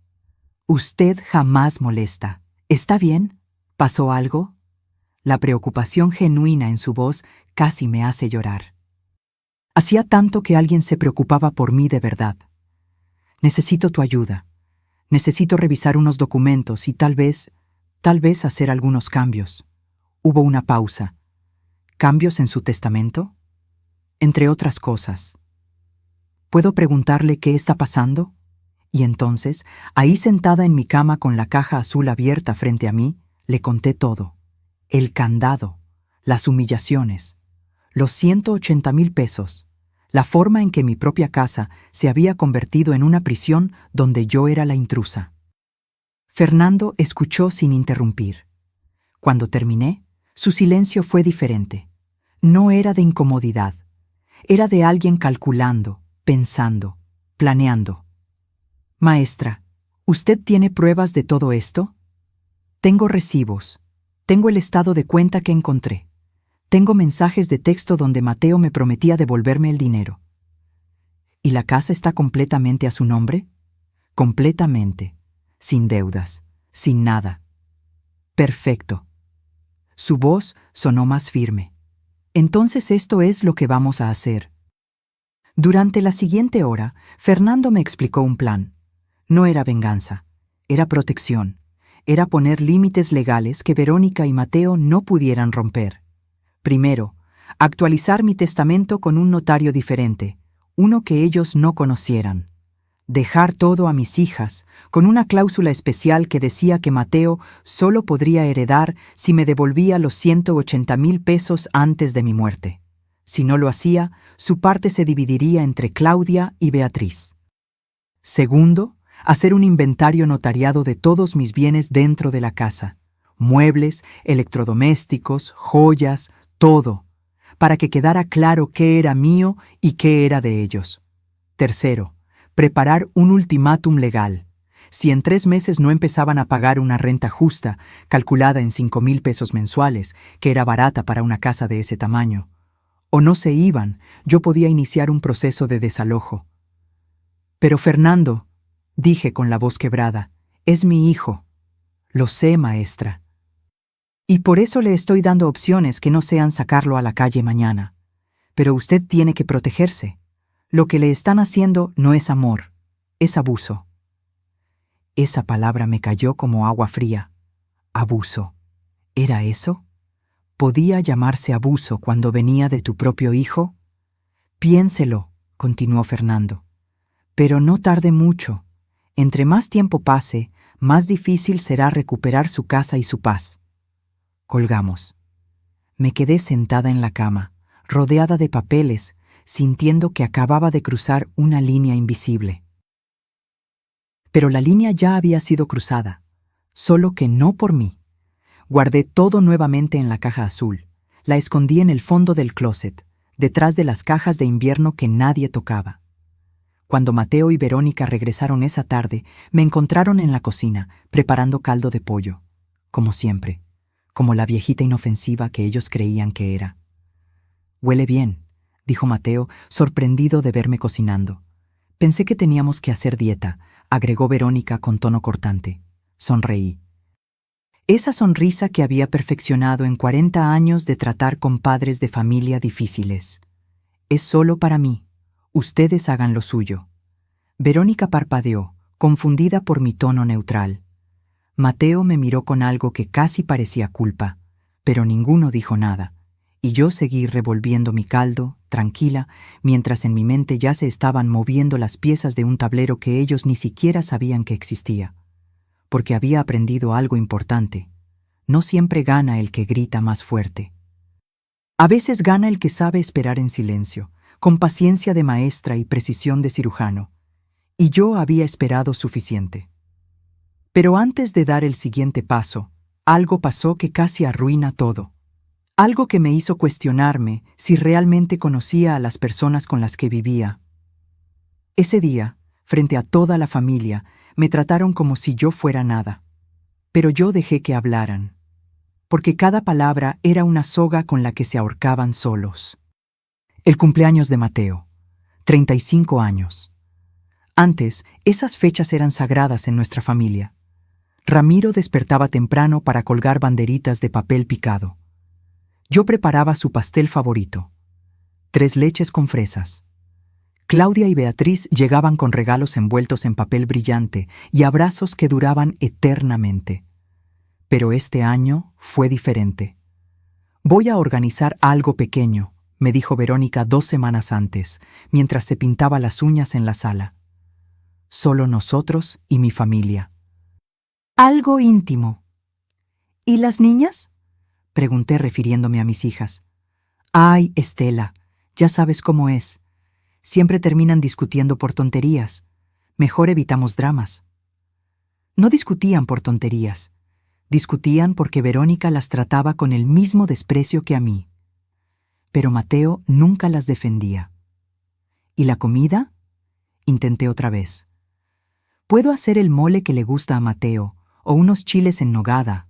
Usted jamás molesta. ¿Está bien? ¿Pasó algo? La preocupación genuina en su voz casi me hace llorar. Hacía tanto que alguien se preocupaba por mí de verdad. Necesito tu ayuda. Necesito revisar unos documentos y tal vez hacer algunos cambios. Hubo una pausa. ¿Cambios en su testamento? Entre otras cosas. ¿Puedo preguntarle qué está pasando? Y entonces, ahí sentada en mi cama con la caja azul abierta frente a mí, le conté todo. El candado, las humillaciones, los 180,000 pesos, la forma en que mi propia casa se había convertido en una prisión donde yo era la intrusa. Fernando escuchó sin interrumpir. Cuando terminé, su silencio fue diferente. No era de incomodidad. Era de alguien calculando, pensando, planeando. Maestra, ¿usted tiene pruebas de todo esto? Tengo recibos. Tengo el estado de cuenta que encontré. Tengo mensajes de texto donde Mateo me prometía devolverme el dinero. ¿Y la casa está completamente a su nombre? Completamente. Sin deudas. Sin nada. Perfecto. Su voz sonó más firme. Entonces esto es lo que vamos a hacer. Durante la siguiente hora, Fernando me explicó un plan. No era venganza, era protección. Era poner límites legales que Verónica y Mateo no pudieran romper. Primero, actualizar mi testamento con un notario diferente, uno que ellos no conocieran. Dejar todo a mis hijas, con una cláusula especial que decía que Mateo solo podría heredar si me devolvía los 180,000 pesos antes de mi muerte. Si no lo hacía, su parte se dividiría entre Claudia y Beatriz. Segundo, hacer un inventario notariado de todos mis bienes dentro de la casa. Muebles, electrodomésticos, joyas, todo, para que quedara claro qué era mío y qué era de ellos. Tercero, preparar un ultimátum legal. Si en 3 meses no empezaban a pagar una renta justa, calculada en 5,000 pesos mensuales, que era barata para una casa de ese tamaño, o no se iban, yo podía iniciar un proceso de desalojo. Pero Fernando, dije con la voz quebrada, es mi hijo. Lo sé, maestra. Y por eso le estoy dando opciones que no sean sacarlo a la calle mañana. Pero usted tiene que protegerse. Lo que le están haciendo no es amor, es abuso. Esa palabra me cayó como agua fría. Abuso. ¿Era eso? ¿Podía llamarse abuso cuando venía de tu propio hijo? Piénselo, continuó Fernando. Pero no tarde mucho. Entre más tiempo pase, más difícil será recuperar su casa y su paz. Colgamos. Me quedé sentada en la cama, rodeada de papeles, sintiendo que acababa de cruzar una línea invisible. Pero la línea ya había sido cruzada, solo que no por mí. Guardé todo nuevamente en la caja azul, la escondí en el fondo del closet, detrás de las cajas de invierno que nadie tocaba. Cuando Mateo y Verónica regresaron esa tarde, me encontraron en la cocina, preparando caldo de pollo, como siempre, como la viejita inofensiva que ellos creían que era. «Huele bien», dijo Mateo, sorprendido de verme cocinando. «Pensé que teníamos que hacer dieta», agregó Verónica con tono cortante. Sonreí. Esa sonrisa que había perfeccionado en 40 años de tratar con padres de familia difíciles. «Es solo para mí. Ustedes hagan lo suyo». Verónica parpadeó, confundida por mi tono neutral. Mateo me miró con algo que casi parecía culpa, pero ninguno dijo nada, y yo seguí revolviendo mi caldo, tranquila, mientras en mi mente ya se estaban moviendo las piezas de un tablero que ellos ni siquiera sabían que existía. Porque había aprendido algo importante. No siempre gana el que grita más fuerte. A veces gana el que sabe esperar en silencio, con paciencia de maestra y precisión de cirujano. Y yo había esperado suficiente. Pero antes de dar el siguiente paso, algo pasó que casi arruina todo. Algo que me hizo cuestionarme si realmente conocía a las personas con las que vivía. Ese día, frente a toda la familia, me trataron como si yo fuera nada. Pero yo dejé que hablaran, porque cada palabra era una soga con la que se ahorcaban solos. El cumpleaños de Mateo, 35 años. Antes, esas fechas eran sagradas en nuestra familia. Ramiro despertaba temprano para colgar banderitas de papel picado. Yo preparaba su pastel favorito, 3 leches con fresas. Claudia y Beatriz llegaban con regalos envueltos en papel brillante y abrazos que duraban eternamente. Pero este año fue diferente. «Voy a organizar algo pequeño», me dijo Verónica 2 semanas antes, mientras se pintaba las uñas en la sala. «Solo nosotros y mi familia». «Algo íntimo». «¿Y las niñas?», pregunté refiriéndome a mis hijas. «Ay, Estela, ya sabes cómo es. Siempre terminan discutiendo por tonterías. Mejor evitamos dramas». No discutían por tonterías. Discutían porque Verónica las trataba con el mismo desprecio que a mí. Pero Mateo nunca las defendía. «¿Y la comida?», intenté otra vez. «Puedo hacer el mole que le gusta a Mateo, o unos chiles en nogada».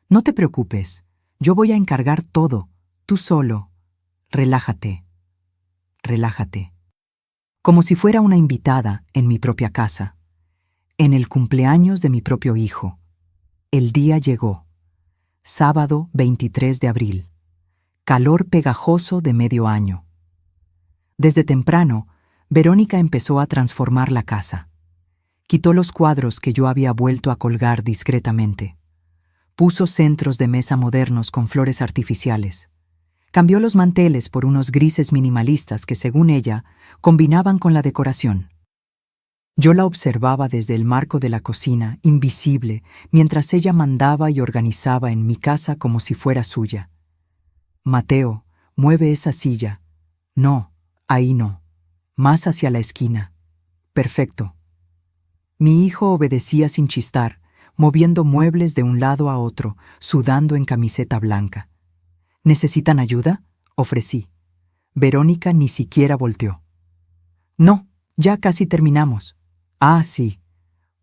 «No te preocupes, yo voy a encargar todo, tú solo. Relájate, relájate». Como si fuera una invitada en mi propia casa, en el cumpleaños de mi propio hijo. El día llegó. Sábado 23 de abril. Calor pegajoso de medio año. Desde temprano, Verónica empezó a transformar la casa. Quitó los cuadros que yo había vuelto a colgar discretamente. Puso centros de mesa modernos con flores artificiales. Cambió los manteles por unos grises minimalistas que, según ella, combinaban con la decoración. Yo la observaba desde el marco de la cocina, invisible, mientras ella mandaba y organizaba en mi casa como si fuera suya. «Mateo, mueve esa silla». «No, ahí no. Más hacia la esquina». «Perfecto». Mi hijo obedecía sin chistar, moviendo muebles de un lado a otro, sudando en camiseta blanca. «¿Necesitan ayuda?», ofrecí. Verónica ni siquiera volteó. «No, ya casi terminamos». «Ah, sí.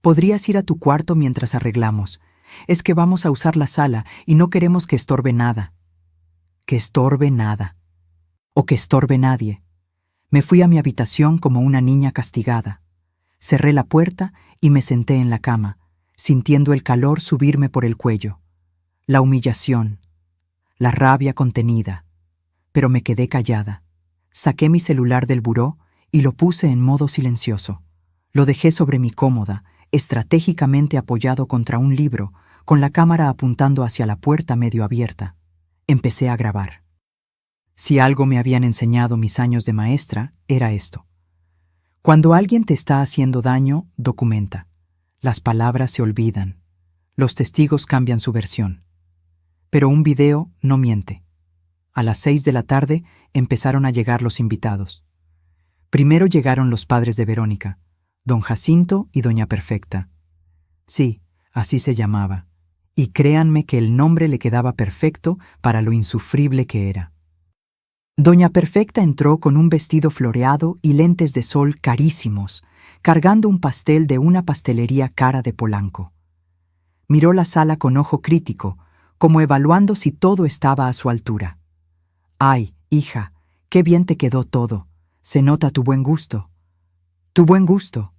Podrías ir a tu cuarto mientras arreglamos. Es que vamos a usar la sala y no queremos que estorbe nada». «Que estorbe nada». O que estorbe nadie. Me fui a mi habitación como una niña castigada. Cerré la puerta y me senté en la cama, sintiendo el calor subirme por el cuello. La humillación, la rabia contenida. Pero me quedé callada. Saqué mi celular del buró y lo puse en modo silencioso. Lo dejé sobre mi cómoda, estratégicamente apoyado contra un libro, con la cámara apuntando hacia la puerta medio abierta. Empecé a grabar. Si algo me habían enseñado mis años de maestra, era esto. Cuando alguien te está haciendo daño, documenta. Las palabras se olvidan. Los testigos cambian su versión. Pero un video no miente. A las 6 de la tarde empezaron a llegar los invitados. Primero llegaron los padres de Verónica, don Jacinto y doña Perfecta. Sí, así se llamaba. Y créanme que el nombre le quedaba perfecto para lo insufrible que era. Doña Perfecta entró con un vestido floreado y lentes de sol carísimos, cargando un pastel de una pastelería cara de Polanco. Miró la sala con ojo crítico, como evaluando si todo estaba a su altura. «Ay, hija, qué bien te quedó todo. Se nota tu buen gusto». «Tu buen gusto.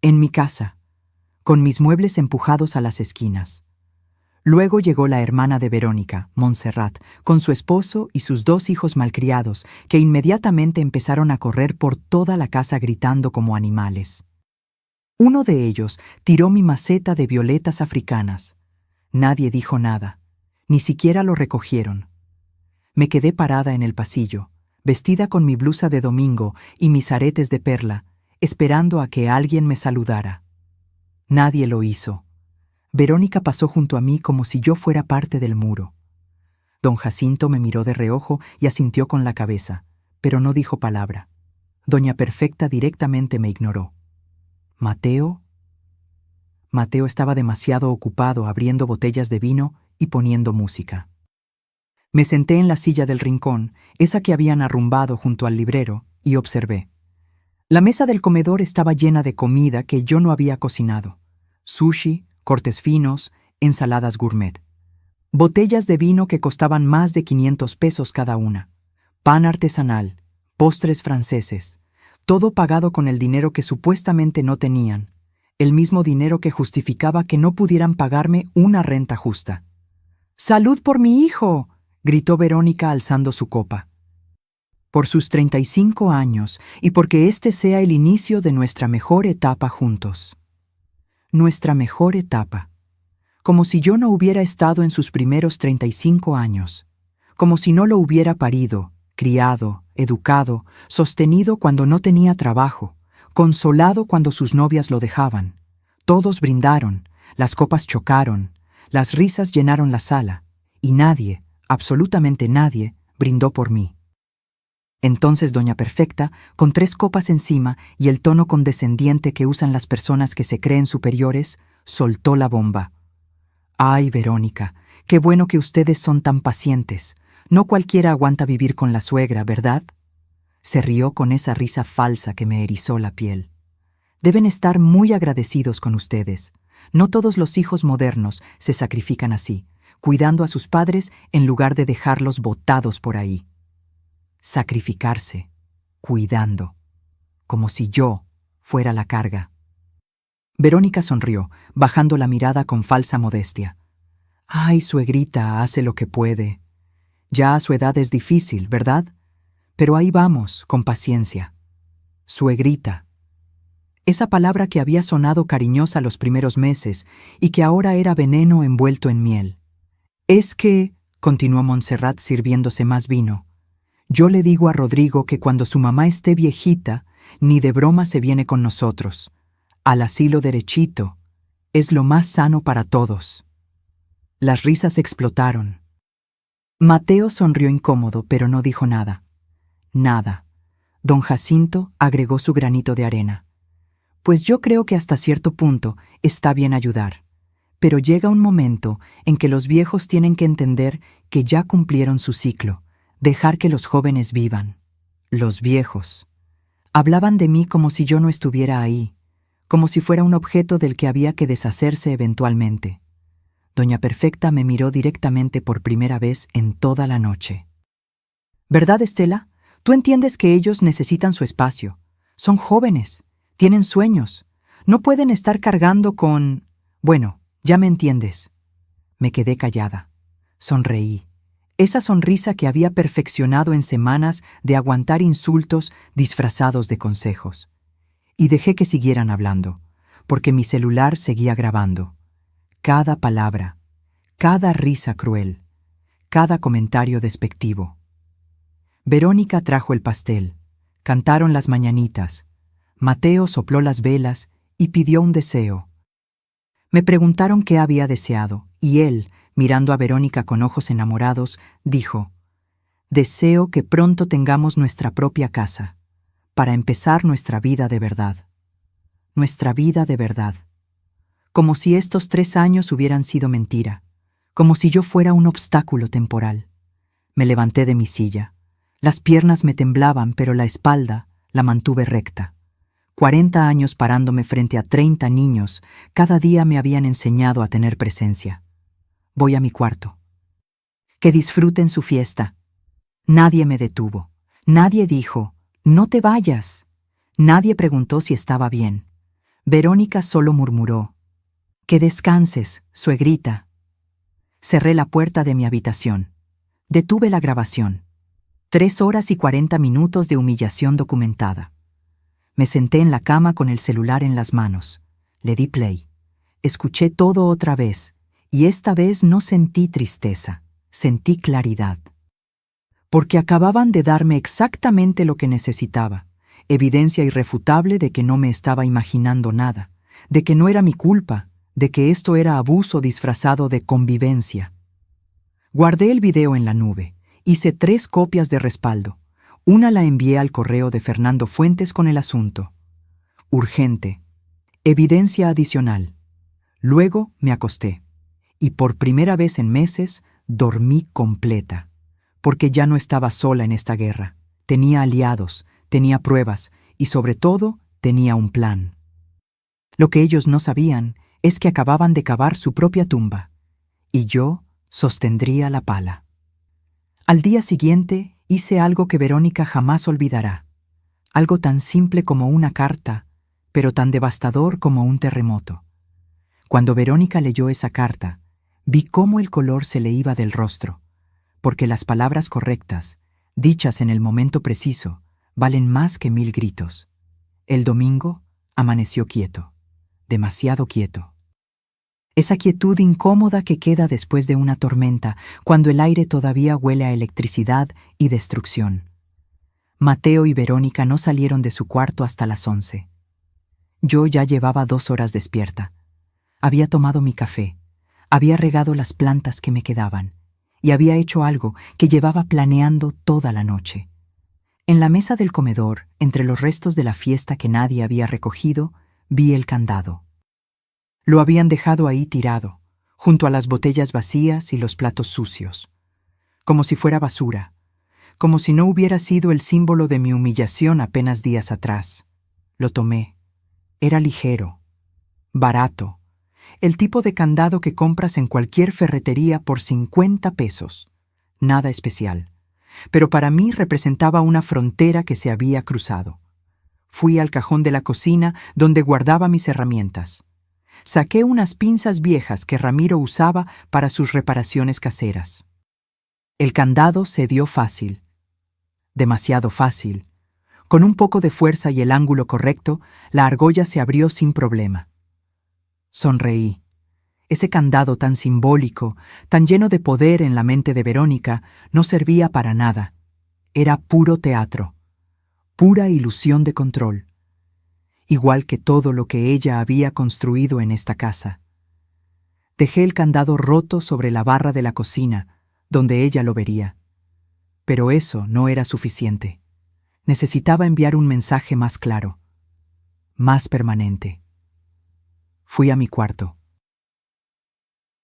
En mi casa, con mis muebles empujados a las esquinas». Luego llegó la hermana de Verónica, Montserrat, con su esposo y sus 2 hijos malcriados, que inmediatamente empezaron a correr por toda la casa gritando como animales. Uno de ellos tiró mi maceta de violetas africanas. Nadie dijo nada, ni siquiera lo recogieron. Me quedé parada en el pasillo, vestida con mi blusa de domingo y mis aretes de perla, esperando a que alguien me saludara. Nadie lo hizo. Verónica pasó junto a mí como si yo fuera parte del muro. Don Jacinto me miró de reojo y asintió con la cabeza, pero no dijo palabra. Doña Perfecta directamente me ignoró. ¿Mateo? Mateo estaba demasiado ocupado abriendo botellas de vino y poniendo música. Me senté en la silla del rincón, esa que habían arrumbado junto al librero, y observé. La mesa del comedor estaba llena de comida que yo no había cocinado. Sushi, cortes finos, ensaladas gourmet. Botellas de vino que costaban más de 500 pesos cada una. Pan artesanal, postres franceses. Todo pagado con el dinero que supuestamente no tenían. El mismo dinero que justificaba que no pudieran pagarme una renta justa. «¡Salud por mi hijo!», gritó Verónica alzando su copa. «Por sus 35 años y porque este sea el inicio de nuestra mejor etapa juntos». Nuestra mejor etapa. Como si yo no hubiera estado en sus primeros 35 años. Como si no lo hubiera parido, criado, educado, sostenido cuando no tenía trabajo, consolado cuando sus novias lo dejaban. Todos brindaron, las copas chocaron, las risas llenaron la sala, y nadie, absolutamente nadie, brindó por mí. Entonces Doña Perfecta, con 3 copas encima y el tono condescendiente que usan las personas que se creen superiores, soltó la bomba. «Ay, Verónica, qué bueno que ustedes son tan pacientes. No cualquiera aguanta vivir con la suegra, ¿verdad?». Se rió con esa risa falsa que me erizó la piel. «Deben estar muy agradecidos con ustedes. No todos los hijos modernos se sacrifican así, cuidando a sus padres en lugar de dejarlos botados por ahí». Sacrificarse, cuidando, como si yo fuera la carga. Verónica sonrió, bajando la mirada con falsa modestia. «Ay, suegrita, hace lo que puede. Ya a su edad es difícil, ¿verdad? Pero ahí vamos, con paciencia». Suegrita. Esa palabra que había sonado cariñosa los primeros meses y que ahora era veneno envuelto en miel. «Es que», continuó Montserrat sirviéndose más vino, «yo le digo a Rodrigo que cuando su mamá esté viejita, ni de broma se viene con nosotros. Al asilo derechito. Es lo más sano para todos». Las risas explotaron. Mateo sonrió incómodo, pero no dijo nada. Nada. Don Jacinto agregó su granito de arena. «Pues yo creo que hasta cierto punto está bien ayudar. Pero llega un momento en que los viejos tienen que entender que ya cumplieron su ciclo. Dejar que los jóvenes vivan». Los viejos. Hablaban de mí como si yo no estuviera ahí, como si fuera un objeto del que había que deshacerse eventualmente. Doña Perfecta me miró directamente por primera vez en toda la noche. «¿Verdad, Estela? Tú entiendes que ellos necesitan su espacio. Son jóvenes, tienen sueños. No pueden estar cargando con... Bueno, ya me entiendes». Me quedé callada. Sonreí. Esa sonrisa que había perfeccionado en semanas de aguantar insultos disfrazados de consejos. Y dejé que siguieran hablando, porque mi celular seguía grabando. Cada palabra, cada risa cruel, cada comentario despectivo. Verónica trajo el pastel, cantaron las mañanitas, Mateo sopló las velas y pidió un deseo. Me preguntaron qué había deseado, y él, mirando a Verónica con ojos enamorados, dijo: «Deseo que pronto tengamos nuestra propia casa, para empezar nuestra vida de verdad». Nuestra vida de verdad. Como si estos 3 años hubieran sido mentira, como si yo fuera un obstáculo temporal. Me levanté de mi silla. Las piernas me temblaban, pero la espalda la mantuve recta. 40 años parándome frente a 30 niños, cada día me habían enseñado a tener presencia. Voy a mi cuarto. Que disfruten su fiesta. Nadie me detuvo. Nadie dijo, no te vayas. Nadie preguntó si estaba bien. Verónica solo murmuró, que descanses, suegrita. Cerré la puerta de mi habitación. Detuve la grabación. 3 horas y 40 minutos de humillación documentada. Me senté en la cama con el celular en las manos. Le di play. Escuché todo otra vez, y esta vez no sentí tristeza, sentí claridad. Porque acababan de darme exactamente lo que necesitaba, evidencia irrefutable de que no me estaba imaginando nada, de que no era mi culpa, de que esto era abuso disfrazado de convivencia. Guardé el video en la nube, hice 3 copias de respaldo. Una la envié al correo de Fernando Fuentes con el asunto. Urgente. Evidencia adicional. Luego me acosté. Y por primera vez en meses dormí completa. Porque ya no estaba sola en esta guerra. Tenía aliados, tenía pruebas y sobre todo tenía un plan. Lo que ellos no sabían es que acababan de cavar su propia tumba. Y yo sostendría la pala. Al día siguiente hice algo que Verónica jamás olvidará. Algo tan simple como una carta, pero tan devastador como un terremoto. Cuando Verónica leyó esa carta, vi cómo el color se le iba del rostro, porque las palabras correctas, dichas en el momento preciso, valen más que 1000 gritos. El domingo amaneció quieto, demasiado quieto. Esa quietud incómoda que queda después de una tormenta, cuando el aire todavía huele a electricidad y destrucción. Mateo y Verónica no salieron de su cuarto hasta las 11. Yo ya llevaba 2 horas despierta. Había tomado mi café, había regado las plantas que me quedaban, y había hecho algo que llevaba planeando toda la noche. En la mesa del comedor, entre los restos de la fiesta que nadie había recogido, vi el candado. Lo habían dejado ahí tirado, junto a las botellas vacías y los platos sucios, como si fuera basura, como si no hubiera sido el símbolo de mi humillación apenas días atrás. Lo tomé. Era ligero, barato, el tipo de candado que compras en cualquier ferretería por 50 pesos. Nada especial, pero para mí representaba una frontera que se había cruzado. Fui al cajón de la cocina donde guardaba mis herramientas. Saqué unas pinzas viejas que Ramiro usaba para sus reparaciones caseras. El candado se dio fácil, demasiado fácil. Con un poco de fuerza y el ángulo correcto, la argolla se abrió sin problema. Sonreí. Ese candado tan simbólico, tan lleno de poder en la mente de Verónica, no servía para nada. Era puro teatro, pura ilusión de control. Igual que todo lo que ella había construido en esta casa. Dejé el candado roto sobre la barra de la cocina, donde ella lo vería. Pero eso no era suficiente. Necesitaba enviar un mensaje más claro, más permanente. Fui a mi cuarto.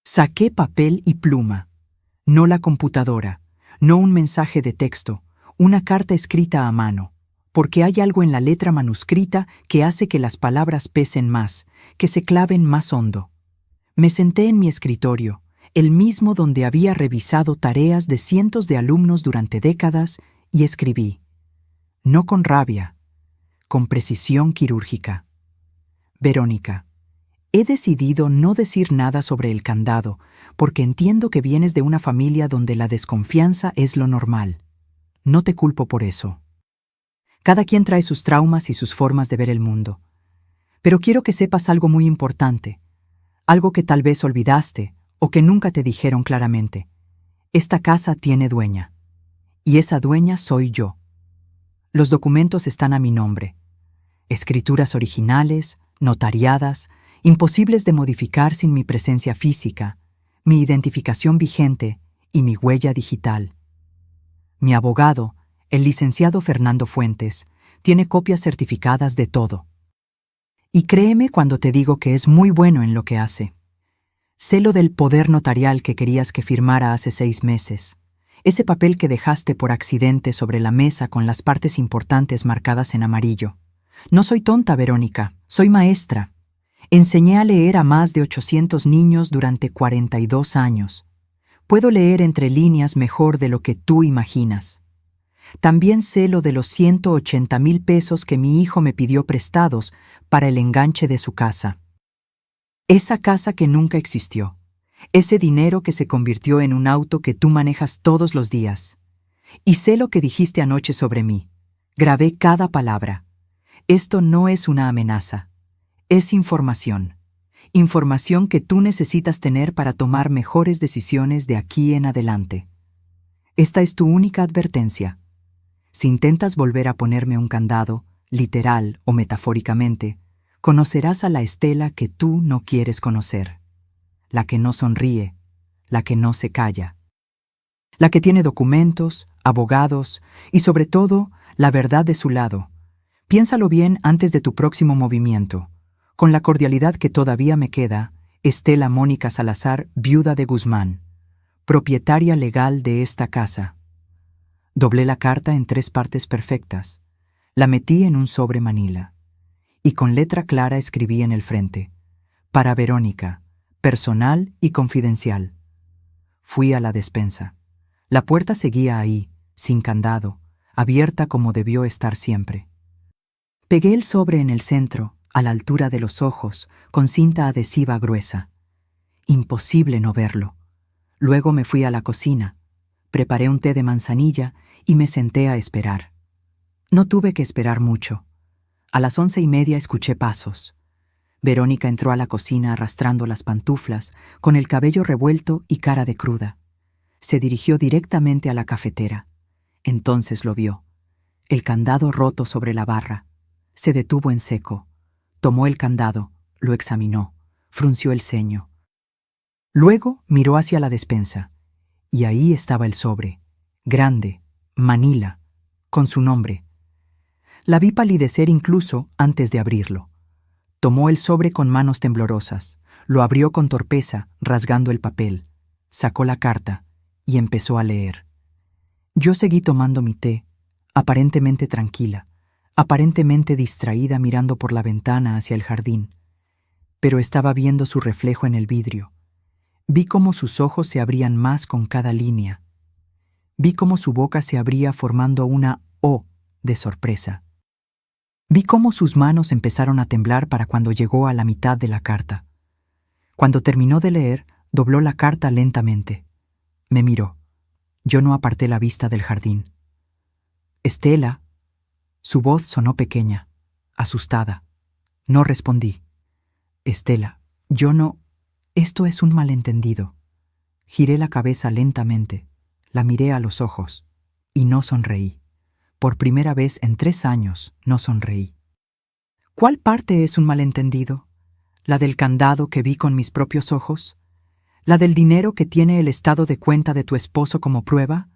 Saqué papel y pluma, no la computadora, no un mensaje de texto, una carta escrita a mano. Porque hay algo en la letra manuscrita que hace que las palabras pesen más, que se claven más hondo. Me senté en mi escritorio, el mismo donde había revisado tareas de cientos de alumnos durante décadas, y escribí. No con rabia, con precisión quirúrgica. Verónica, he decidido no decir nada sobre el candado, porque entiendo que vienes de una familia donde la desconfianza es lo normal. No te culpo por eso. Cada quien trae sus traumas y sus formas de ver el mundo. Pero quiero que sepas algo muy importante, algo que tal vez olvidaste o que nunca te dijeron claramente. Esta casa tiene dueña, y esa dueña soy yo. Los documentos están a mi nombre. Escrituras originales, notariadas, imposibles de modificar sin mi presencia física, mi identificación vigente y mi huella digital. Mi abogado, el licenciado Fernando Fuentes, tiene copias certificadas de todo. Y créeme cuando te digo que es muy bueno en lo que hace. Sé lo del poder notarial que querías que firmara hace 6 meses. ese papel que dejaste por accidente sobre la mesa con las partes importantes marcadas en amarillo. No soy tonta, Verónica, soy maestra. Enseñé a leer a más de 800 niños durante 42 años. Puedo leer entre líneas mejor de lo que tú imaginas. También sé lo de los 180,000 pesos que mi hijo me pidió prestados para el enganche de su casa. Esa casa que nunca existió. Ese dinero que se convirtió en un auto que tú manejas todos los días. Y sé lo que dijiste anoche sobre mí. Grabé cada palabra. Esto no es una amenaza. Es información. Información que tú necesitas tener para tomar mejores decisiones de aquí en adelante. Esta es tu única advertencia. Si intentas volver a ponerme un candado, literal o metafóricamente, conocerás a la Estela que tú no quieres conocer. La que no sonríe, la que no se calla. La que tiene documentos, abogados y sobre todo, la verdad de su lado. Piénsalo bien antes de tu próximo movimiento. Con la cordialidad que todavía me queda, Estela Mónica Salazar, viuda de Guzmán, propietaria legal de esta casa. Doblé la carta en 3 partes perfectas. La metí en un sobre manila. Y con letra clara escribí en el frente: para Verónica, personal y confidencial. Fui a la despensa. La puerta seguía ahí, sin candado, abierta como debió estar siempre. Pegué el sobre en el centro, a la altura de los ojos, con cinta adhesiva gruesa. Imposible no verlo. Luego me fui a la cocina, preparé un té de manzanilla y me senté a esperar. No tuve que esperar mucho. A las 11:30 escuché pasos. Verónica entró a la cocina arrastrando las pantuflas, con el cabello revuelto y cara de cruda. Se dirigió directamente a la cafetera. Entonces lo vio. El candado roto sobre la barra. Se detuvo en seco. Tomó el candado, lo examinó, frunció el ceño. Luego miró hacia la despensa, y ahí estaba el sobre, grande, manila, con su nombre. La vi palidecer incluso antes de abrirlo. Tomó el sobre con manos temblorosas, lo abrió con torpeza, rasgando el papel, sacó la carta y empezó a leer. Yo seguí tomando mi té, aparentemente tranquila, aparentemente distraída mirando por la ventana hacia el jardín, pero estaba viendo su reflejo en el vidrio. Vi cómo sus ojos se abrían más con cada línea. Vi cómo su boca se abría formando una O de sorpresa. Vi cómo sus manos empezaron a temblar para cuando llegó a la mitad de la carta. Cuando terminó de leer, dobló la carta lentamente. Me miró. Yo no aparté la vista del jardín. Estela. Su voz sonó pequeña, asustada. No respondí. Estela, yo no... Esto es un malentendido. Giré la cabeza lentamente, la miré a los ojos y no sonreí. Por primera vez en 3 años no sonreí. ¿Cuál parte es un malentendido? ¿La del candado que vi con mis propios ojos? ¿La del dinero que tiene el estado de cuenta de tu esposo como prueba?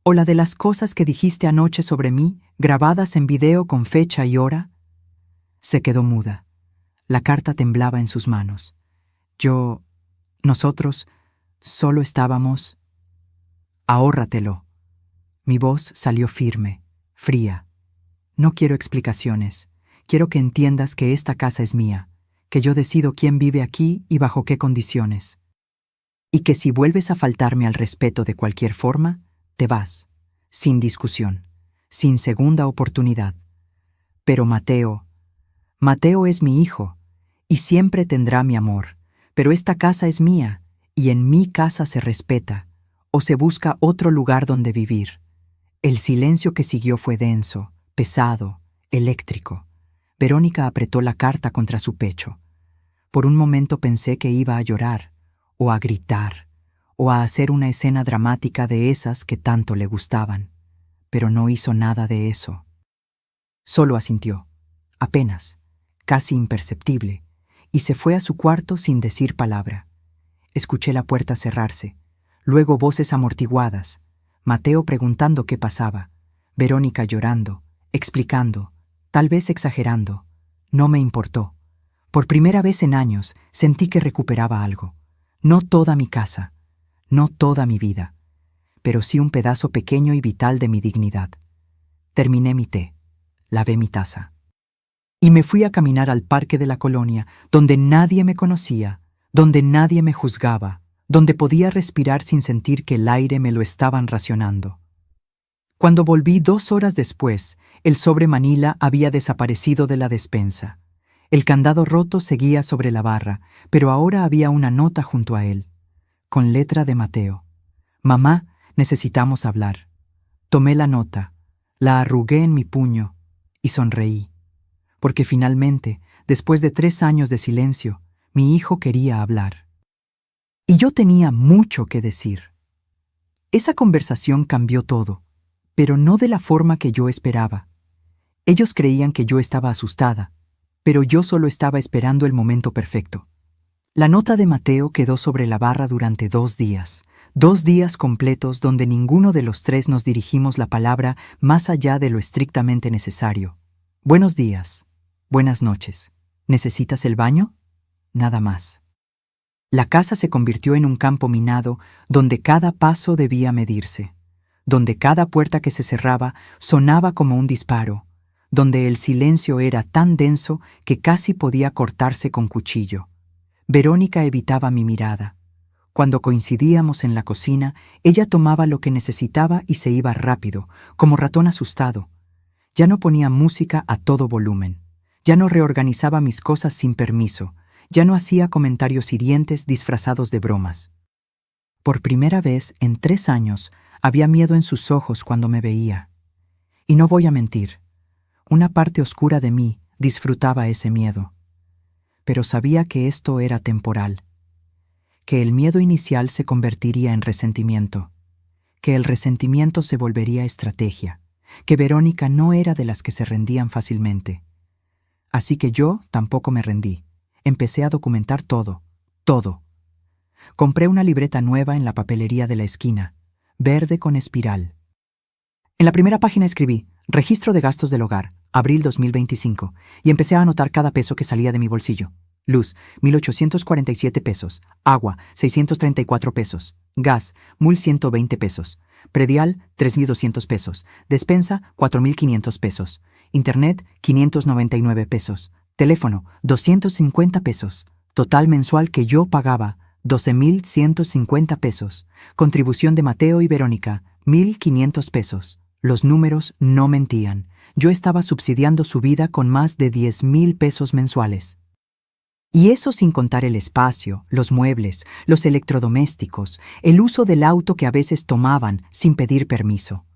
¿O la de las cosas que dijiste anoche sobre mí, grabadas en video con fecha y hora? Se quedó muda. La carta temblaba en sus manos. Nosotros, solo estábamos... Ahórratelo. Mi voz salió firme, fría. No quiero explicaciones. Quiero que entiendas que esta casa es mía, que yo decido quién vive aquí y bajo qué condiciones. Y que si vuelves a faltarme al respeto de cualquier forma, te vas, sin discusión, sin segunda oportunidad. Pero Mateo es mi hijo, y siempre tendrá mi amor, pero esta casa es mía, y en mi casa se respeta, o se busca otro lugar donde vivir. El silencio que siguió fue denso, pesado, eléctrico. Verónica apretó la carta contra su pecho. Por un momento pensé que iba a llorar, o a gritar, o a hacer una escena dramática de esas que tanto le gustaban, pero no hizo nada de eso. Solo asintió, apenas, casi imperceptible, y se fue a su cuarto sin decir palabra. Escuché la puerta cerrarse, luego voces amortiguadas, Mateo preguntando qué pasaba, Verónica llorando, explicando, tal vez exagerando. No me importó. Por primera vez en años sentí que recuperaba algo. No toda mi casa, no toda mi vida, pero sí un pedazo pequeño y vital de mi dignidad. Terminé mi té, lavé mi taza. Y me fui a caminar al parque de la colonia, donde nadie me conocía, donde nadie me juzgaba, donde podía respirar sin sentir que el aire me lo estaban racionando. Cuando volví 2 horas después, el sobre Manila había desaparecido de la despensa. El candado roto seguía sobre la barra, pero ahora había una nota junto a él, con letra de Mateo. «Mamá, necesitamos hablar». Tomé la nota, la arrugué en mi puño y sonreí, porque finalmente, después de 3 años de silencio, mi hijo quería hablar. Y yo tenía mucho que decir. Esa conversación cambió todo, pero no de la forma que yo esperaba. Ellos creían que yo estaba asustada, pero yo solo estaba esperando el momento perfecto. La nota de Mateo quedó sobre la barra durante 2 días. 2 días completos donde ninguno de los 3 nos dirigimos la palabra más allá de lo estrictamente necesario. Buenos días, buenas noches. ¿Necesitas el baño? Nada más. La casa se convirtió en un campo minado donde cada paso debía medirse, donde cada puerta que se cerraba sonaba como un disparo, donde el silencio era tan denso que casi podía cortarse con cuchillo. Verónica evitaba mi mirada. Cuando coincidíamos en la cocina, ella tomaba lo que necesitaba y se iba rápido, como ratón asustado. Ya no ponía música a todo volumen. Ya no reorganizaba mis cosas sin permiso. Ya no hacía comentarios hirientes disfrazados de bromas. Por primera vez en 3 años, había miedo en sus ojos cuando me veía. Y no voy a mentir, una parte oscura de mí disfrutaba ese miedo. Pero sabía que esto era temporal, que el miedo inicial se convertiría en resentimiento, que el resentimiento se volvería estrategia, que Verónica no era de las que se rendían fácilmente. Así que yo tampoco me rendí. Empecé a documentar todo, todo. Compré una libreta nueva en la papelería de la esquina, verde con espiral. En la primera página escribí, Registro de gastos del hogar, abril 2025, y empecé a anotar cada peso que salía de mi bolsillo. Luz, 1,847 pesos. Agua, 634 pesos. Gas, 1,120 pesos. Predial, 3,200 pesos. Despensa, 4,500 pesos. Internet, 599 pesos. Teléfono, 250 pesos. Total mensual que yo pagaba, 12,150 pesos. Contribución de Mateo y Verónica, 1,500 pesos. Los números no mentían. Yo estaba subsidiando su vida con más de 10,000 pesos mensuales. Y eso sin contar el espacio, los muebles, los electrodomésticos, el uso del auto que a veces tomaban sin pedir permiso.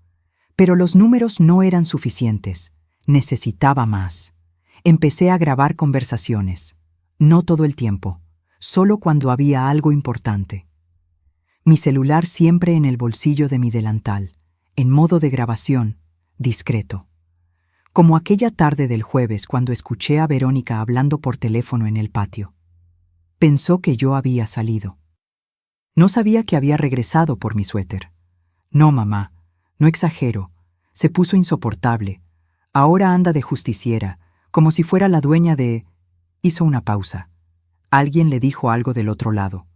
Pero los números no eran suficientes. Necesitaba más. Empecé a grabar conversaciones. No todo el tiempo, solo cuando había algo importante. Mi celular siempre en el bolsillo de mi delantal, en modo de grabación, discreto. Como aquella tarde del jueves cuando escuché a Verónica hablando por teléfono en el patio. Pensó que yo había salido. No sabía que había regresado por mi suéter. No, mamá, no exagero. Se puso insoportable. Ahora anda de justiciera, como si fuera la dueña de... Hizo una pausa. Alguien le dijo algo del otro lado.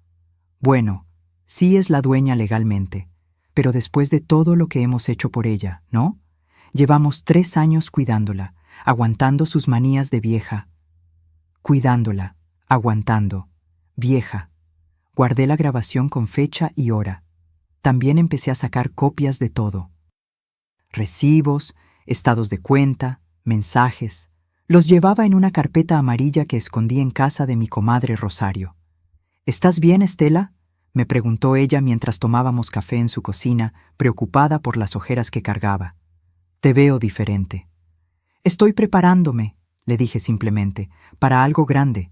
Bueno, sí es la dueña legalmente, pero después de todo lo que hemos hecho por ella, ¿no? Llevamos 3 años cuidándola, aguantando sus manías de vieja. Cuidándola, aguantando, vieja. Guardé la grabación con fecha y hora. También empecé a sacar copias de todo. Recibos, estados de cuenta, mensajes. Los llevaba en una carpeta amarilla que escondí en casa de mi comadre Rosario. ¿Estás bien, Estela?, me preguntó ella mientras tomábamos café en su cocina, preocupada por las ojeras que cargaba. Te veo diferente. Estoy preparándome, le dije simplemente, para algo grande.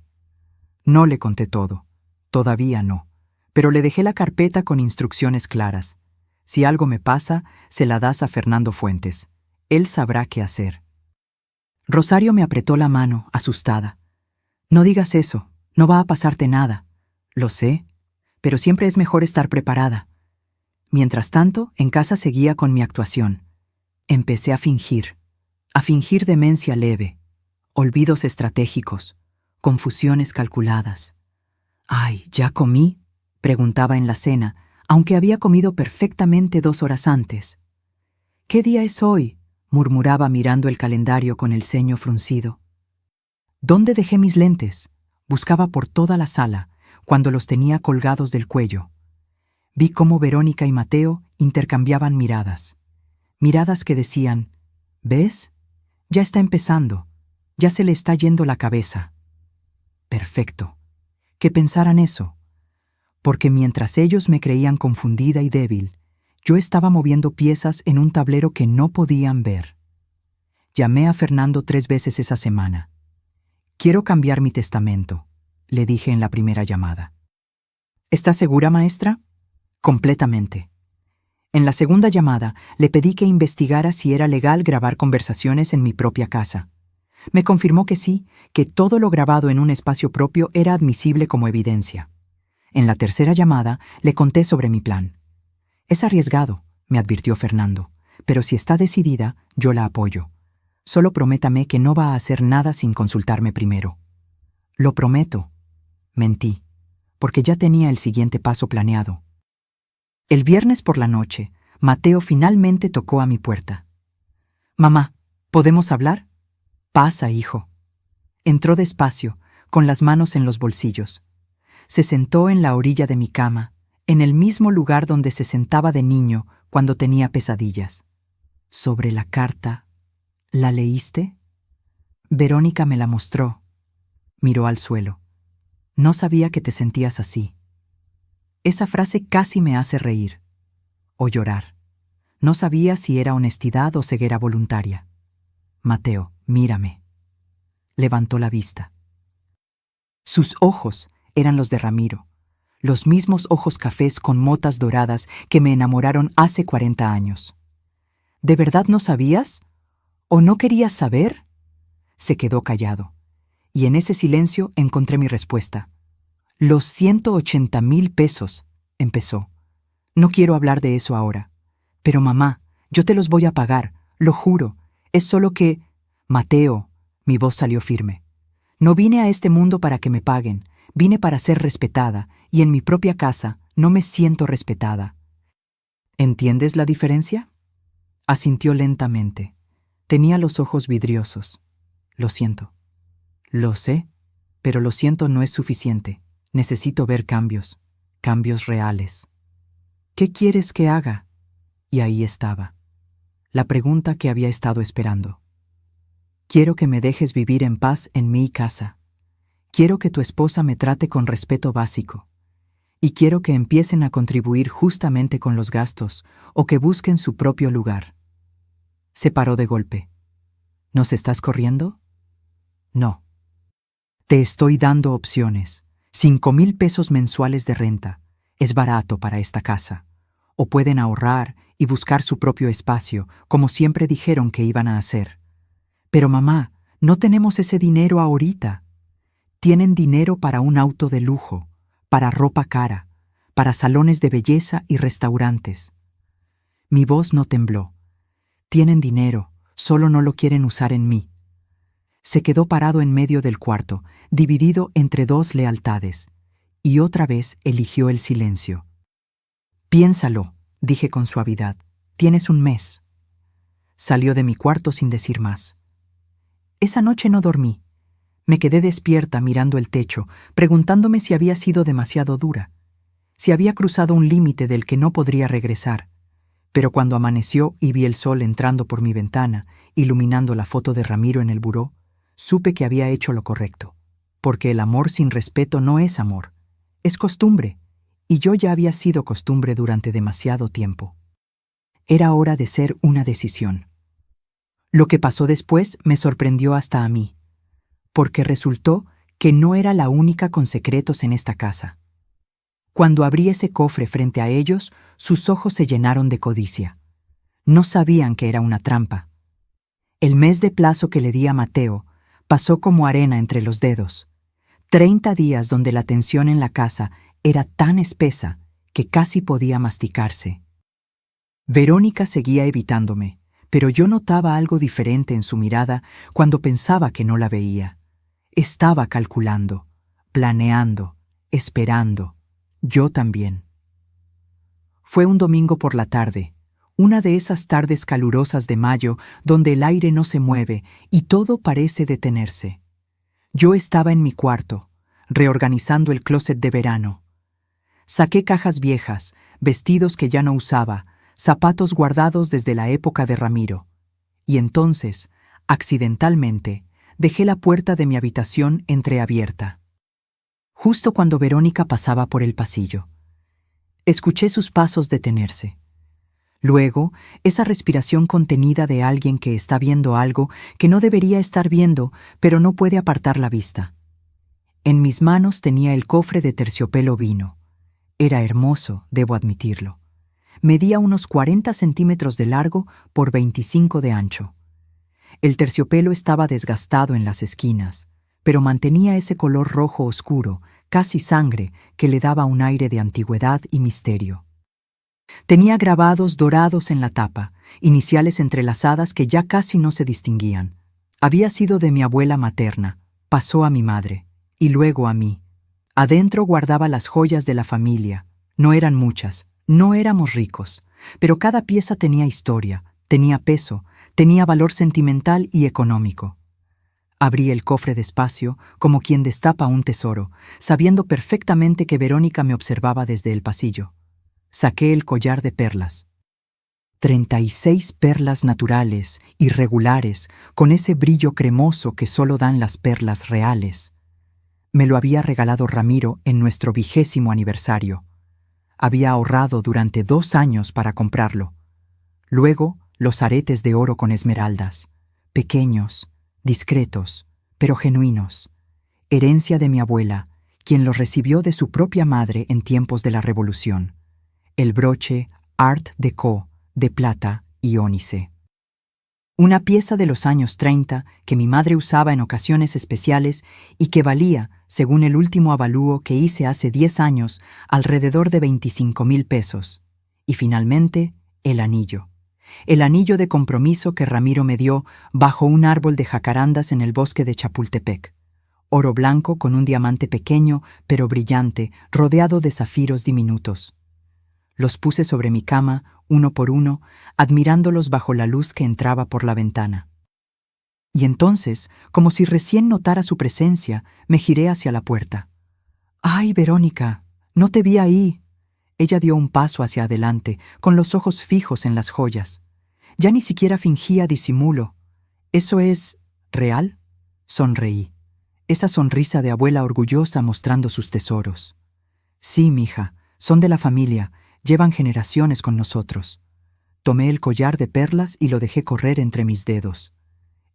No le conté todo. Todavía no. Pero le dejé la carpeta con instrucciones claras. Si algo me pasa, se la das a Fernando Fuentes. Él sabrá qué hacer. Rosario me apretó la mano, asustada. No digas eso, no va a pasarte nada. Lo sé, pero siempre es mejor estar preparada. Mientras tanto, en casa seguía con mi actuación. Empecé a fingir demencia leve, olvidos estratégicos, confusiones calculadas. «Ay, ¿ya comí?», preguntaba en la cena, aunque había comido perfectamente 2 horas antes. ¿Qué día es hoy?, murmuraba mirando el calendario con el ceño fruncido. ¿Dónde dejé mis lentes? Buscaba por toda la sala, cuando los tenía colgados del cuello. Vi cómo Verónica y Mateo intercambiaban miradas. Miradas que decían: ¿ves? Ya está empezando. Ya se le está yendo la cabeza. Perfecto. Que pensaran eso. Porque mientras ellos me creían confundida y débil, yo estaba moviendo piezas en un tablero que no podían ver. Llamé a Fernando 3 veces esa semana. «Quiero cambiar mi testamento», le dije en la primera llamada. «¿Está segura, maestra?» «Completamente». En la segunda llamada, le pedí que investigara si era legal grabar conversaciones en mi propia casa. Me confirmó que sí, que todo lo grabado en un espacio propio era admisible como evidencia. En la tercera llamada, le conté sobre mi plan. «Es arriesgado», me advirtió Fernando, «pero si está decidida, yo la apoyo. Solo prométame que no va a hacer nada sin consultarme primero». «Lo prometo». Mentí, porque ya tenía el siguiente paso planeado. El viernes por la noche, Mateo finalmente tocó a mi puerta. «Mamá, ¿podemos hablar?» «Pasa, hijo». Entró despacio, con las manos en los bolsillos. Se sentó en la orilla de mi cama, en el mismo lugar donde se sentaba de niño cuando tenía pesadillas. Sobre la carta, ¿la leíste? Verónica me la mostró. Miró al suelo. No sabía que te sentías así. Esa frase casi me hace reír. O llorar. No sabía si era honestidad o ceguera voluntaria. Mateo, mírame. Levantó la vista. Sus ojos eran los de Ramiro, los mismos ojos cafés con motas doradas que me enamoraron hace 40 años. ¿De verdad no sabías? ¿O no querías saber? Se quedó callado, y en ese silencio encontré mi respuesta. «Los 180,000 pesos», empezó. «No quiero hablar de eso ahora. Pero mamá, yo te los voy a pagar, lo juro. Es solo que...» «Mateo», mi voz salió firme. «No vine a este mundo para que me paguen. Vine para ser respetada, y en mi propia casa no me siento respetada». «¿Entiendes la diferencia?» Asintió lentamente. Tenía los ojos vidriosos. «Lo siento». «Lo sé, pero lo siento no es suficiente. Necesito ver cambios, cambios reales». «¿Qué quieres que haga?» Y ahí estaba, la pregunta que había estado esperando. «Quiero que me dejes vivir en paz en mi casa. Quiero que tu esposa me trate con respeto básico. Y quiero que empiecen a contribuir justamente con los gastos o que busquen su propio lugar». Se paró de golpe. ¿Nos estás corriendo? No. Te estoy dando opciones. 5,000 pesos mensuales de renta. Es barato para esta casa. O pueden ahorrar y buscar su propio espacio, como siempre dijeron que iban a hacer. Pero mamá, no tenemos ese dinero ahorita. Tienen dinero para un auto de lujo, para ropa cara, para salones de belleza y restaurantes. Mi voz no tembló. Tienen dinero, solo no lo quieren usar en mí. Se quedó parado en medio del cuarto, dividido entre 2 lealtades, y otra vez eligió el silencio. «Piénsalo», dije con suavidad. «Tienes un mes». Salió de mi cuarto sin decir más. Esa noche no dormí. Me quedé despierta mirando el techo, preguntándome si había sido demasiado dura, si había cruzado un límite del que no podría regresar. Pero cuando amaneció y vi el sol entrando por mi ventana, iluminando la foto de Ramiro en el buró, supe que había hecho lo correcto, porque el amor sin respeto no es amor, es costumbre, y yo ya había sido costumbre durante demasiado tiempo. Era hora de ser una decisión. Lo que pasó después me sorprendió hasta a mí, porque resultó que no era la única con secretos en esta casa. Cuando abrí ese cofre frente a ellos, sus ojos se llenaron de codicia. No sabían que era una trampa. El mes de plazo que le di a Mateo pasó como arena entre los dedos. 30 días donde la tensión en la casa era tan espesa que casi podía masticarse. Verónica seguía evitándome, pero yo notaba algo diferente en su mirada cuando pensaba que no la veía. Estaba calculando, planeando, esperando. Yo también. Fue un domingo por la tarde, una de esas tardes calurosas de mayo donde el aire no se mueve y todo parece detenerse. Yo estaba en mi cuarto, reorganizando el closet de verano. Saqué cajas viejas, vestidos que ya no usaba, zapatos guardados desde la época de Ramiro. Y entonces, accidentalmente, dejé la puerta de mi habitación entreabierta. Justo cuando Verónica pasaba por el pasillo. Escuché sus pasos detenerse. Luego, esa respiración contenida de alguien que está viendo algo que no debería estar viendo, pero no puede apartar la vista. En mis manos tenía el cofre de terciopelo vino. Era hermoso, debo admitirlo. Medía unos 40 centímetros de largo por 25 de ancho. El terciopelo estaba desgastado en las esquinas, pero mantenía ese color rojo oscuro, casi sangre, que le daba un aire de antigüedad y misterio. Tenía grabados dorados en la tapa, iniciales entrelazadas que ya casi no se distinguían. Había sido de mi abuela materna, pasó a mi madre, y luego a mí. Adentro guardaba las joyas de la familia. No eran muchas, no éramos ricos, pero cada pieza tenía historia, tenía peso, tenía valor sentimental y económico. Abrí el cofre despacio, como quien destapa un tesoro, sabiendo perfectamente que Verónica me observaba desde el pasillo. Saqué el collar de perlas. 36 perlas naturales, irregulares, con ese brillo cremoso que solo dan las perlas reales. Me lo había regalado Ramiro en nuestro 20º aniversario. Había ahorrado durante 2 años para comprarlo. Luego, los aretes de oro con esmeraldas, pequeños, discretos, pero genuinos, herencia de mi abuela, quien los recibió de su propia madre en tiempos de la Revolución. El broche Art Deco de plata y ónice. Una pieza de los años 30 que mi madre usaba en ocasiones especiales y que valía, según el último avalúo que hice hace 10 años, alrededor de 25,000 pesos. Y finalmente, el anillo. El anillo de compromiso que Ramiro me dio bajo un árbol de jacarandas en el bosque de Chapultepec. Oro blanco con un diamante pequeño, pero brillante, rodeado de zafiros diminutos. Los puse sobre mi cama, uno por uno, admirándolos bajo la luz que entraba por la ventana. Y entonces, como si recién notara su presencia, me giré hacia la puerta. «¡Ay, Verónica! No te vi ahí». Ella dio un paso hacia adelante, con los ojos fijos en las joyas. Ya ni siquiera fingía disimulo. «¿Eso es real?» Sonreí. Esa sonrisa de abuela orgullosa mostrando sus tesoros. «Sí, mija, son de la familia, llevan generaciones con nosotros». Tomé el collar de perlas y lo dejé correr entre mis dedos.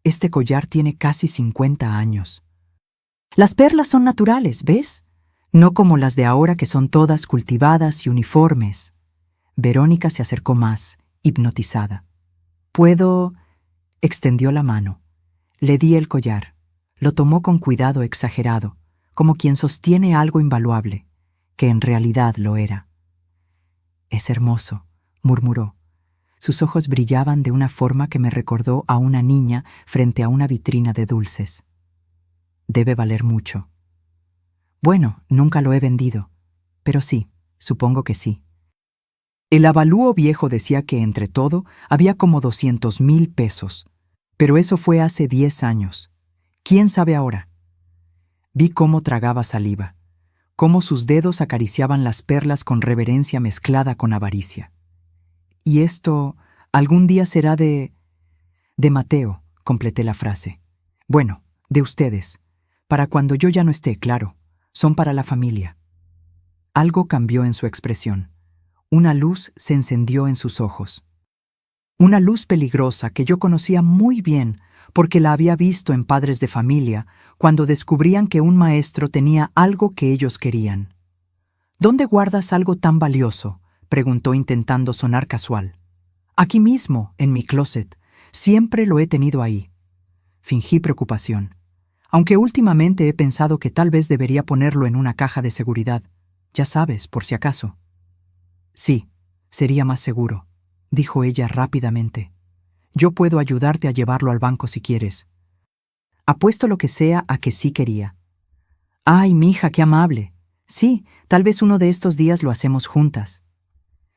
Este collar tiene casi 50 años. Las perlas son naturales, ¿ves? No como las de ahora que son todas cultivadas y uniformes. Verónica se acercó más, hipnotizada. «¿Puedo...?» Extendió la mano. Le di el collar. Lo tomó con cuidado exagerado, como quien sostiene algo invaluable, que en realidad lo era. «Es hermoso», murmuró. Sus ojos brillaban de una forma que me recordó a una niña frente a una vitrina de dulces. «Debe valer mucho». «Bueno, nunca lo he vendido, pero sí, supongo que sí». El avalúo viejo decía que entre todo había como 200,000 pesos, pero eso fue hace 10 años. ¿Quién sabe ahora? Vi cómo tragaba saliva, cómo sus dedos acariciaban las perlas con reverencia mezclada con avaricia. «Y esto algún día será de Mateo», completé la frase. «Bueno, de ustedes, para cuando yo ya no esté, claro. Son para la familia». Algo cambió en su expresión. Una luz se encendió en sus ojos. Una luz peligrosa que yo conocía muy bien porque la había visto en padres de familia cuando descubrían que un maestro tenía algo que ellos querían. «¿Dónde guardas algo tan valioso?», preguntó intentando sonar casual. «Aquí mismo, en mi closet. Siempre lo he tenido ahí». Fingí preocupación, aunque últimamente he pensado que tal vez debería ponerlo en una caja de seguridad. Ya sabes, por si acaso. «Sí, sería más seguro», dijo ella rápidamente. «Yo puedo ayudarte a llevarlo al banco si quieres». Apuesto lo que sea a que sí quería. «Ay, mija, qué amable. Sí, tal vez uno de estos días lo hacemos juntas».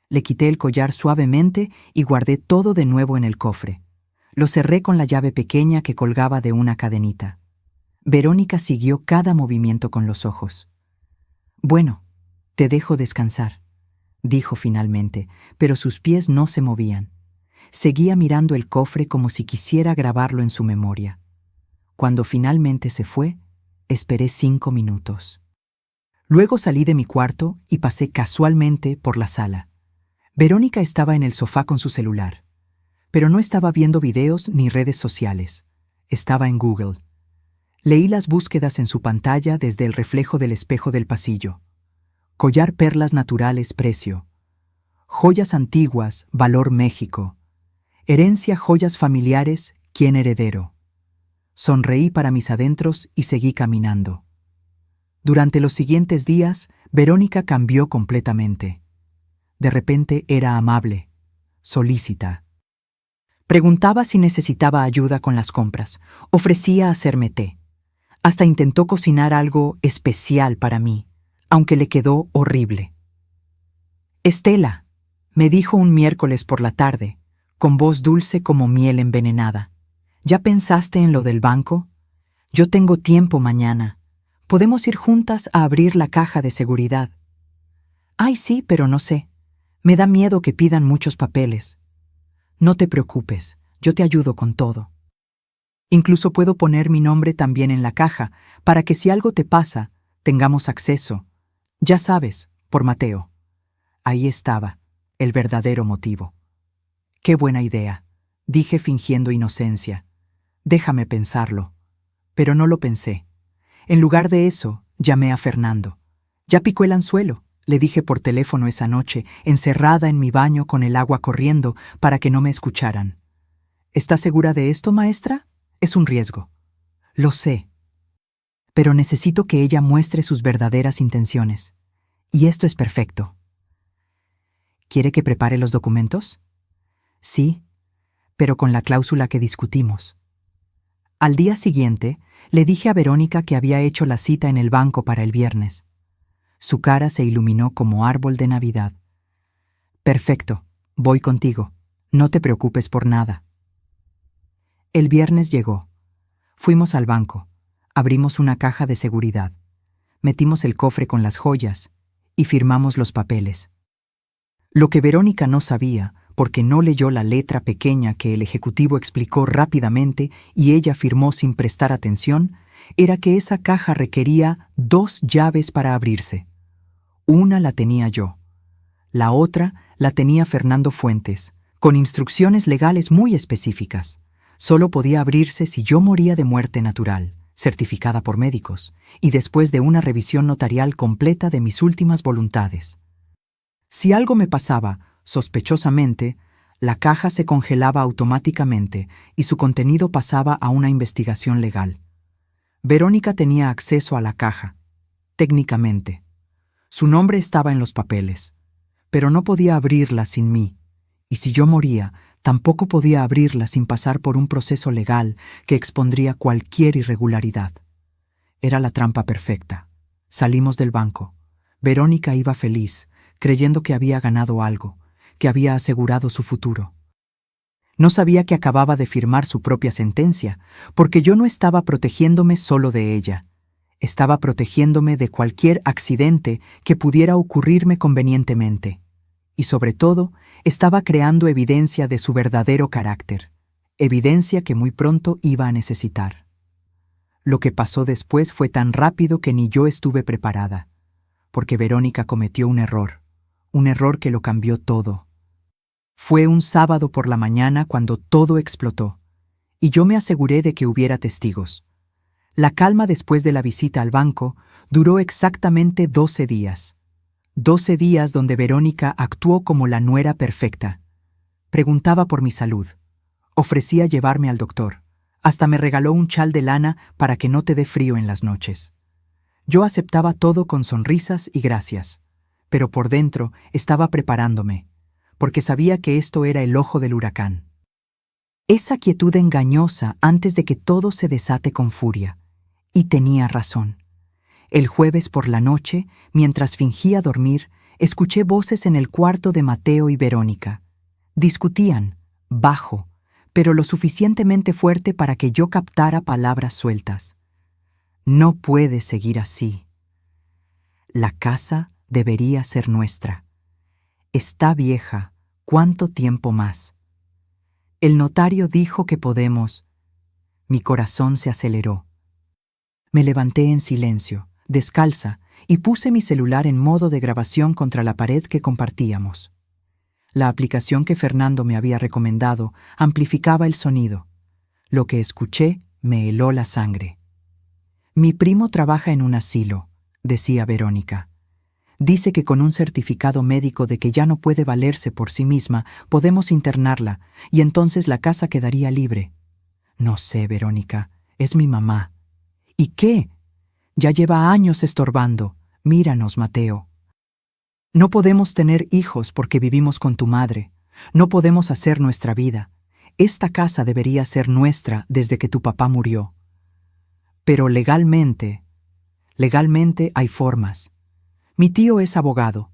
Le quité el collar suavemente y guardé todo de nuevo en el cofre. Lo cerré con la llave pequeña que colgaba de una cadenita. Verónica siguió cada movimiento con los ojos. «Bueno, te dejo descansar», dijo finalmente, pero sus pies no se movían. Seguía mirando el cofre como si quisiera grabarlo en su memoria. Cuando finalmente se fue, esperé 5 minutos. Luego salí de mi cuarto y pasé casualmente por la sala. Verónica estaba en el sofá con su celular, pero no estaba viendo videos ni redes sociales. Estaba en Google. Leí las búsquedas en su pantalla desde el reflejo del espejo del pasillo. Collar perlas naturales, precio. Joyas antiguas, valor México. Herencia, joyas familiares, ¿quién heredero? Sonreí para mis adentros y seguí caminando. Durante los siguientes días, Verónica cambió completamente. De repente era amable, solícita. Preguntaba si necesitaba ayuda con las compras, ofrecía hacerme té. Hasta intentó cocinar algo especial para mí, aunque le quedó horrible. «Estela», me dijo un miércoles por la tarde, con voz dulce como miel envenenada. «¿Ya pensaste en lo del banco? Yo tengo tiempo mañana. Podemos ir juntas a abrir la caja de seguridad». «Ay, sí, pero no sé. Me da miedo que pidan muchos papeles». «No te preocupes, yo te ayudo con todo. Incluso puedo poner mi nombre también en la caja, para que si algo te pasa, tengamos acceso. Ya sabes, por Mateo». Ahí estaba, el verdadero motivo. «Qué buena idea», dije fingiendo inocencia. «Déjame pensarlo». Pero no lo pensé. En lugar de eso, llamé a Fernando. «Ya picó el anzuelo», le dije por teléfono esa noche, encerrada en mi baño con el agua corriendo para que no me escucharan. «¿Está segura de esto, maestra? Es un riesgo». «Lo sé. Pero necesito que ella muestre sus verdaderas intenciones. Y esto es perfecto». «¿Quiere que prepare los documentos?» «Sí, pero con la cláusula que discutimos». Al día siguiente, le dije a Verónica que había hecho la cita en el banco para el viernes. Su cara se iluminó como árbol de Navidad. «Perfecto, voy contigo. No te preocupes por nada». El viernes llegó. Fuimos al banco, abrimos una caja de seguridad, metimos el cofre con las joyas y firmamos los papeles. Lo que Verónica no sabía, porque no leyó la letra pequeña que el ejecutivo explicó rápidamente y ella firmó sin prestar atención, era que esa caja requería 2 llaves para abrirse. Una la tenía yo. La otra la tenía Fernando Fuentes, con instrucciones legales muy específicas. Solo podía abrirse si yo moría de muerte natural, certificada por médicos, y después de una revisión notarial completa de mis últimas voluntades. Si algo me pasaba, sospechosamente, la caja se congelaba automáticamente y su contenido pasaba a una investigación legal. Verónica tenía acceso a la caja, técnicamente. Su nombre estaba en los papeles, pero no podía abrirla sin mí, y si yo moría, tampoco podía abrirla sin pasar por un proceso legal que expondría cualquier irregularidad. Era la trampa perfecta. Salimos del banco. Verónica iba feliz, creyendo que había ganado algo, que había asegurado su futuro. No sabía que acababa de firmar su propia sentencia, porque yo no estaba protegiéndome solo de ella. Estaba protegiéndome de cualquier accidente que pudiera ocurrirme convenientemente. Y sobre todo, estaba creando evidencia de su verdadero carácter, evidencia que muy pronto iba a necesitar. Lo que pasó después fue tan rápido que ni yo estuve preparada, porque Verónica cometió un error que lo cambió todo. Fue un sábado por la mañana cuando todo explotó, y yo me aseguré de que hubiera testigos. La calma después de la visita al banco duró exactamente 12 días. 12 días donde Verónica actuó como la nuera perfecta. Preguntaba por mi salud. Ofrecía llevarme al doctor. Hasta me regaló un chal de lana para que no te dé frío en las noches. Yo aceptaba todo con sonrisas y gracias, pero por dentro estaba preparándome, porque sabía que esto era el ojo del huracán. Esa quietud engañosa antes de que todo se desate con furia. Y tenía razón. El jueves por la noche, mientras fingía dormir, escuché voces en el cuarto de Mateo y Verónica. Discutían, bajo, pero lo suficientemente fuerte para que yo captara palabras sueltas. No puede seguir así. La casa debería ser nuestra. Está vieja. ¿Cuánto tiempo más? El notario dijo que podemos. Mi corazón se aceleró. Me levanté en silencio, descalza, y puse mi celular en modo de grabación contra la pared que compartíamos. La aplicación que Fernando me había recomendado amplificaba el sonido. Lo que escuché me heló la sangre. Mi primo trabaja en un asilo, decía Verónica. Dice que con un certificado médico de que ya no puede valerse por sí misma, podemos internarla, y entonces la casa quedaría libre. No sé, Verónica, es mi mamá. ¿Y qué? Ya lleva años estorbando. Míranos, Mateo. No podemos tener hijos porque vivimos con tu madre. No podemos hacer nuestra vida. Esta casa debería ser nuestra desde que tu papá murió. Pero legalmente hay formas. Mi tío es abogado.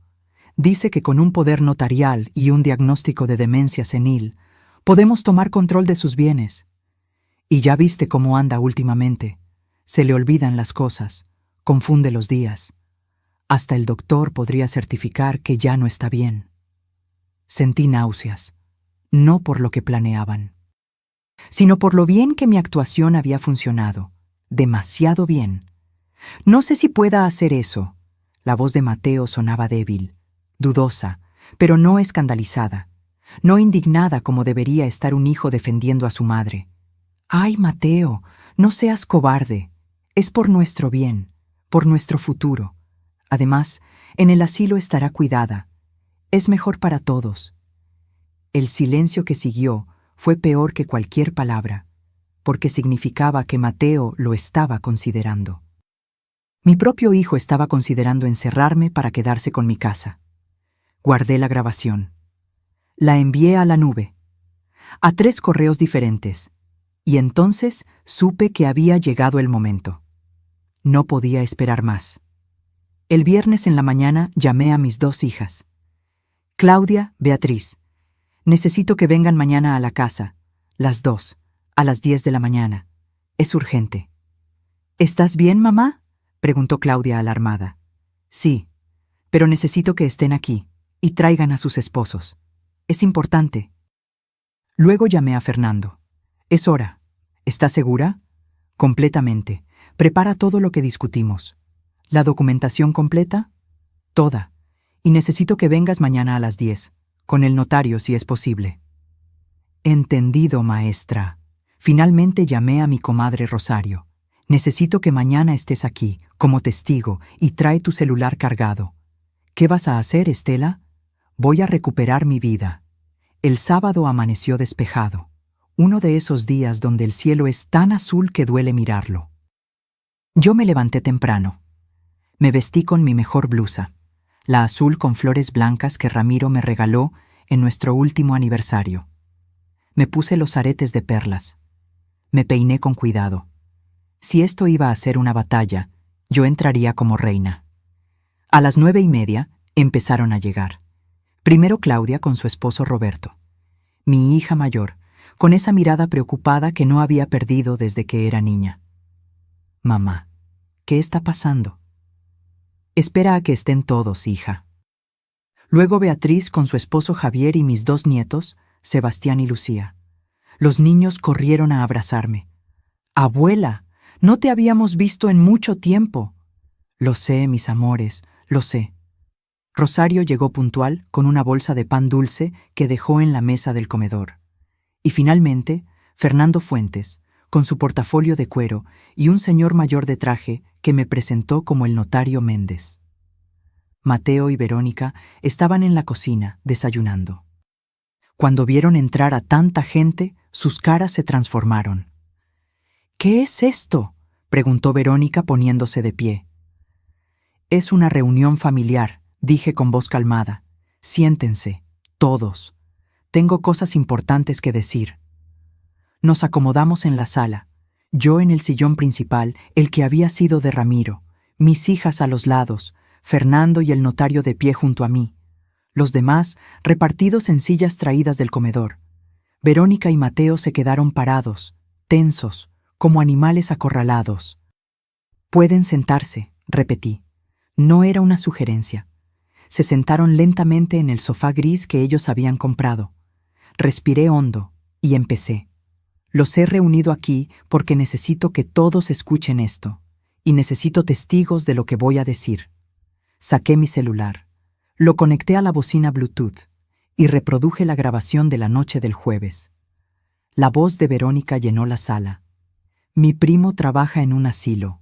Dice que con un poder notarial y un diagnóstico de demencia senil, podemos tomar control de sus bienes. Y ya viste cómo anda últimamente. Se le olvidan las cosas, confunde los días. Hasta el doctor podría certificar que ya no está bien. Sentí náuseas, no por lo que planeaban, sino por lo bien que mi actuación había funcionado, demasiado bien. No sé si pueda hacer eso. La voz de Mateo sonaba débil, dudosa, pero no escandalizada, no indignada como debería estar un hijo defendiendo a su madre. ¡Ay, Mateo, no seas cobarde! Es por nuestro bien, por nuestro futuro. Además, en el asilo estará cuidada. Es mejor para todos. El silencio que siguió fue peor que cualquier palabra, porque significaba que Mateo lo estaba considerando. Mi propio hijo estaba considerando encerrarme para quedarse con mi casa. Guardé la grabación. La envié a la nube, a 3 correos diferentes, y entonces supe que había llegado el momento. No podía esperar más. El viernes en la mañana llamé a mis 2 hijas. Claudia, Beatriz. Necesito que vengan mañana a la casa, las 2, a las 10 de la mañana. Es urgente. ¿Estás bien, mamá?, preguntó Claudia alarmada. Sí, pero necesito que estén aquí y traigan a sus esposos. Es importante. Luego llamé a Fernando. Es hora. ¿Estás segura? Completamente. Prepara todo lo que discutimos. ¿La documentación completa? Toda. Y necesito que vengas mañana a las 10, con el notario si es posible. Entendido, maestra. Finalmente llamé a mi comadre Rosario. Necesito que mañana estés aquí, como testigo, y trae tu celular cargado. ¿Qué vas a hacer, Estela? Voy a recuperar mi vida. El sábado amaneció despejado. Uno de esos días donde el cielo es tan azul que duele mirarlo. Yo me levanté temprano. Me vestí con mi mejor blusa, la azul con flores blancas que Ramiro me regaló en nuestro último aniversario. Me puse los aretes de perlas. Me peiné con cuidado. Si esto iba a ser una batalla, yo entraría como reina. A las 9:30 empezaron a llegar. Primero Claudia con su esposo Roberto. Mi hija mayor, con esa mirada preocupada que no había perdido desde que era niña. Mamá, ¿qué está pasando? Espera a que estén todos, hija. Luego Beatriz con su esposo Javier y mis 2 nietos, Sebastián y Lucía. Los niños corrieron a abrazarme. Abuela, no te habíamos visto en mucho tiempo. Lo sé, mis amores, lo sé. Rosario llegó puntual con una bolsa de pan dulce que dejó en la mesa del comedor. Y finalmente, Fernando Fuentes, con su portafolio de cuero y un señor mayor de traje que me presentó como el notario Méndez. Mateo y Verónica estaban en la cocina, desayunando. Cuando vieron entrar a tanta gente, sus caras se transformaron. ¿Qué es esto?, preguntó Verónica poniéndose de pie. Es una reunión familiar, dije con voz calmada. Siéntense, todos. Tengo cosas importantes que decir. Nos acomodamos en la sala, yo en el sillón principal, el que había sido de Ramiro, mis hijas a los lados, Fernando y el notario de pie junto a mí, los demás repartidos en sillas traídas del comedor. Verónica y Mateo se quedaron parados, tensos, como animales acorralados. «Pueden sentarse», repetí. No era una sugerencia. Se sentaron lentamente en el sofá gris que ellos habían comprado. Respiré hondo y empecé. Los he reunido aquí porque necesito que todos escuchen esto, y necesito testigos de lo que voy a decir. Saqué mi celular, lo conecté a la bocina Bluetooth y reproduje la grabación de la noche del jueves. La voz de Verónica llenó la sala. Mi primo trabaja en un asilo.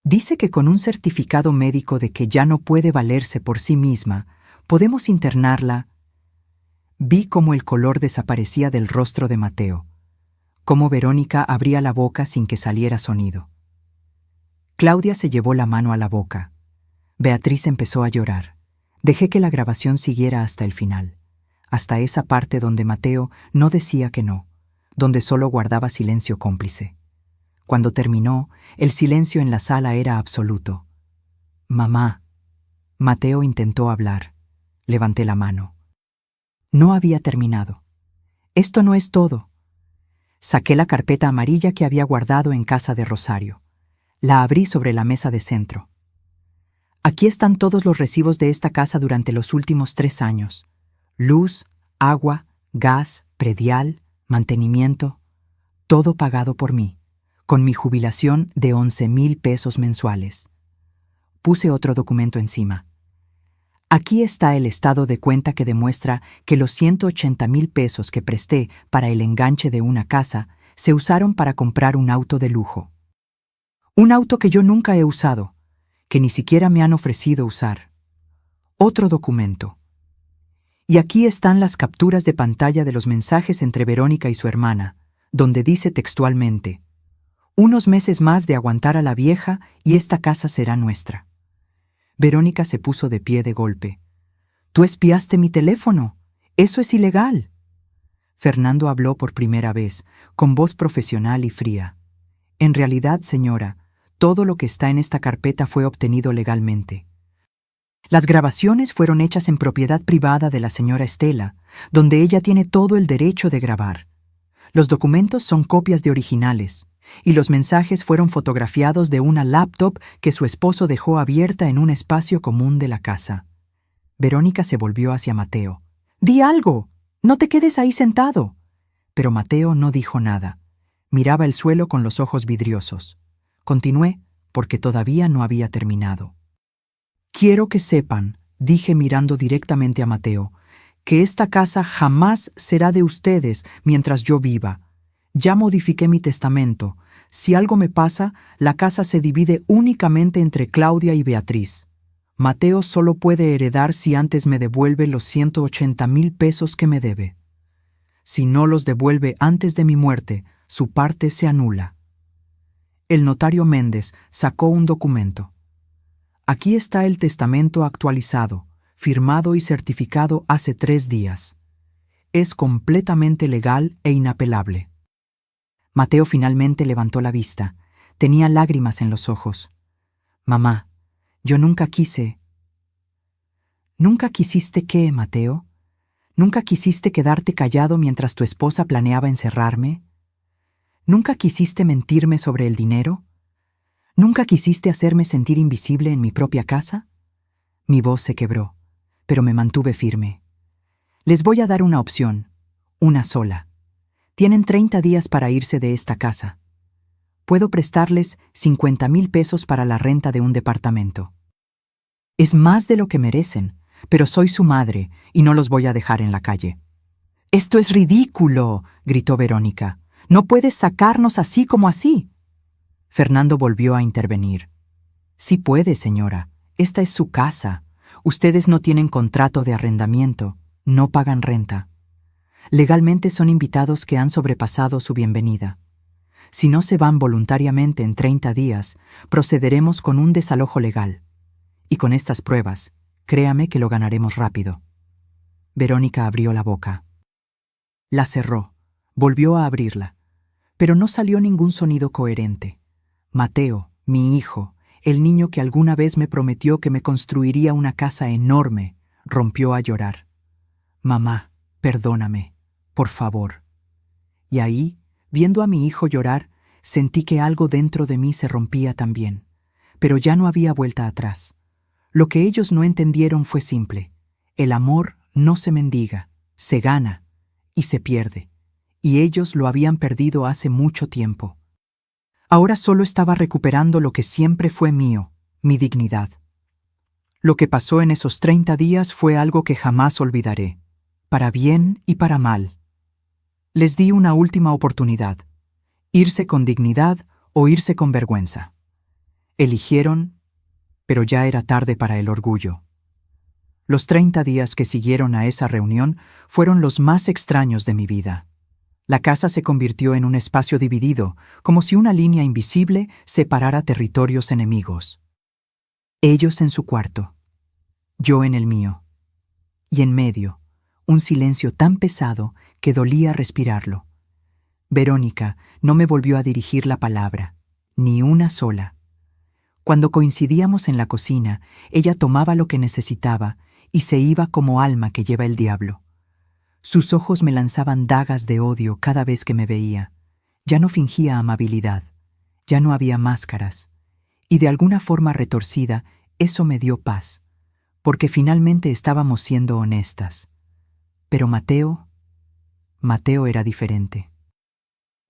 Dice que con un certificado médico de que ya no puede valerse por sí misma, podemos internarla. Vi cómo el color desaparecía del rostro de Mateo, cómo Verónica abría la boca sin que saliera sonido. Claudia se llevó la mano a la boca. Beatriz empezó a llorar. Dejé que la grabación siguiera hasta el final, hasta esa parte donde Mateo no decía que no, donde solo guardaba silencio cómplice. Cuando terminó, el silencio en la sala era absoluto. «Mamá». Mateo intentó hablar. Levanté la mano. No había terminado. «Esto no es todo». Saqué la carpeta amarilla que había guardado en casa de Rosario. La abrí sobre la mesa de centro. Aquí están todos los recibos de esta casa durante los últimos 3 años. Luz, agua, gas, predial, mantenimiento. Todo pagado por mí, con mi jubilación de 11,000 pesos mensuales. Puse otro documento encima. Aquí está el estado de cuenta que demuestra que los 180,000 pesos que presté para el enganche de una casa se usaron para comprar un auto de lujo. Un auto que yo nunca he usado, que ni siquiera me han ofrecido usar. Otro documento. Y aquí están las capturas de pantalla de los mensajes entre Verónica y su hermana, donde dice textualmente: «Unos meses más de aguantar a la vieja y esta casa será nuestra». Verónica se puso de pie de golpe. «Tú espiaste mi teléfono. Eso es ilegal». Fernando habló por primera vez, con voz profesional y fría. «En realidad, señora, todo lo que está en esta carpeta fue obtenido legalmente. Las grabaciones fueron hechas en propiedad privada de la señora Estela, donde ella tiene todo el derecho de grabar. Los documentos son copias de originales, y los mensajes fueron fotografiados de una laptop que su esposo dejó abierta en un espacio común de la casa». Verónica se volvió hacia Mateo. «¡Di algo! ¡No te quedes ahí sentado!». Pero Mateo no dijo nada. Miraba el suelo con los ojos vidriosos. Continué, porque todavía no había terminado. «Quiero que sepan», dije mirando directamente a Mateo, «que esta casa jamás será de ustedes mientras yo viva. Ya modifiqué mi testamento. Si algo me pasa, la casa se divide únicamente entre Claudia y Beatriz. Mateo solo puede heredar si antes me devuelve los 180,000 pesos que me debe. Si no los devuelve antes de mi muerte, su parte se anula». El notario Méndez sacó un documento. «Aquí está el testamento actualizado, firmado y certificado hace 3 días. Es completamente legal e inapelable». Mateo finalmente levantó la vista. Tenía lágrimas en los ojos. «Mamá, yo nunca quise». «¿Nunca quisiste qué, Mateo? ¿Nunca quisiste quedarte callado mientras tu esposa planeaba encerrarme? ¿Nunca quisiste mentirme sobre el dinero? ¿Nunca quisiste hacerme sentir invisible en mi propia casa?» Mi voz se quebró, pero me mantuve firme. «Les voy a dar una opción, una sola. Tienen 30 días para irse de esta casa. Puedo prestarles 50,000 pesos para la renta de un departamento. Es más de lo que merecen, pero soy su madre y no los voy a dejar en la calle». «¡Esto es ridículo!», gritó Verónica. «No puedes sacarnos así como así». Fernando volvió a intervenir. «Sí puede, señora. Esta es su casa. Ustedes no tienen contrato de arrendamiento, no pagan renta. Legalmente son invitados que han sobrepasado su bienvenida. Si no se van voluntariamente en 30 días, procederemos con un desalojo legal. Y con estas pruebas, créame que lo ganaremos rápido». Verónica abrió la boca. La cerró. Volvió a abrirla. Pero no salió ningún sonido coherente. Mateo, mi hijo, el niño que alguna vez me prometió que me construiría una casa enorme, rompió a llorar. Mamá, perdóname, por favor. Y ahí, viendo a mi hijo llorar, sentí que algo dentro de mí se rompía también, pero ya no había vuelta atrás. Lo que ellos no entendieron fue simple. El amor no se mendiga, se gana y se pierde, y ellos lo habían perdido hace mucho tiempo. Ahora solo estaba recuperando lo que siempre fue mío, mi dignidad. Lo que pasó en esos 30 días fue algo que jamás olvidaré, para bien y para mal. Les di una última oportunidad, irse con dignidad o irse con vergüenza. Eligieron, pero ya era tarde para el orgullo. Los 30 días que siguieron a esa reunión fueron los más extraños de mi vida. La casa se convirtió en un espacio dividido, como si una línea invisible separara territorios enemigos. Ellos en su cuarto, yo en el mío. Y en medio, un silencio tan pesado que dolía respirarlo. Verónica no me volvió a dirigir la palabra, ni una sola. Cuando coincidíamos en la cocina, ella tomaba lo que necesitaba y se iba como alma que lleva el diablo. Sus ojos me lanzaban dagas de odio cada vez que me veía. Ya no fingía amabilidad, ya no había máscaras. Y de alguna forma retorcida, eso me dio paz, porque finalmente estábamos siendo honestas. Pero Mateo era diferente.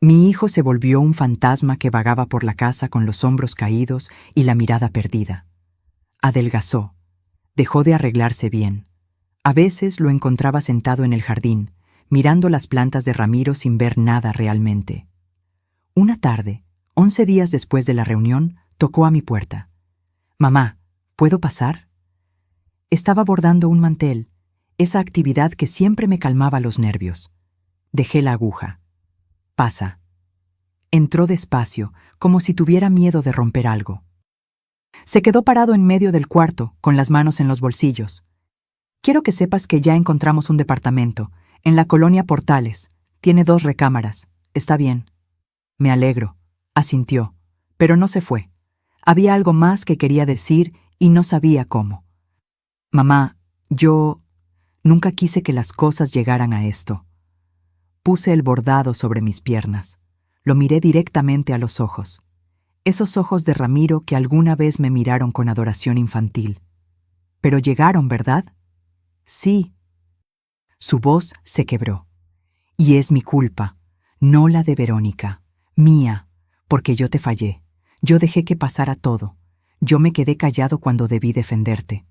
Mi hijo se volvió un fantasma que vagaba por la casa con los hombros caídos y la mirada perdida. Adelgazó, dejó de arreglarse bien. A veces lo encontraba sentado en el jardín, mirando las plantas de Ramiro sin ver nada realmente. Una tarde, 11 días después de la reunión, tocó a mi puerta. «Mamá, ¿puedo pasar?» Estaba bordando un mantel, esa actividad que siempre me calmaba los nervios. Dejé la aguja. «Pasa». Entró despacio, como si tuviera miedo de romper algo. Se quedó parado en medio del cuarto, con las manos en los bolsillos. «Quiero que sepas que ya encontramos un departamento, en la colonia Portales. Tiene 2 recámaras. Está bien». «Me alegro», asintió, pero no se fue. Había algo más que quería decir y no sabía cómo. «Mamá, yo nunca quise que las cosas llegaran a esto». Puse el bordado sobre mis piernas. Lo miré directamente a los ojos. Esos ojos de Ramiro que alguna vez me miraron con adoración infantil. «Pero llegaron, ¿verdad?» «Sí». Su voz se quebró. «Y es mi culpa, no la de Verónica, mía, porque yo te fallé. Yo dejé que pasara todo. Yo me quedé callado cuando debí defenderte».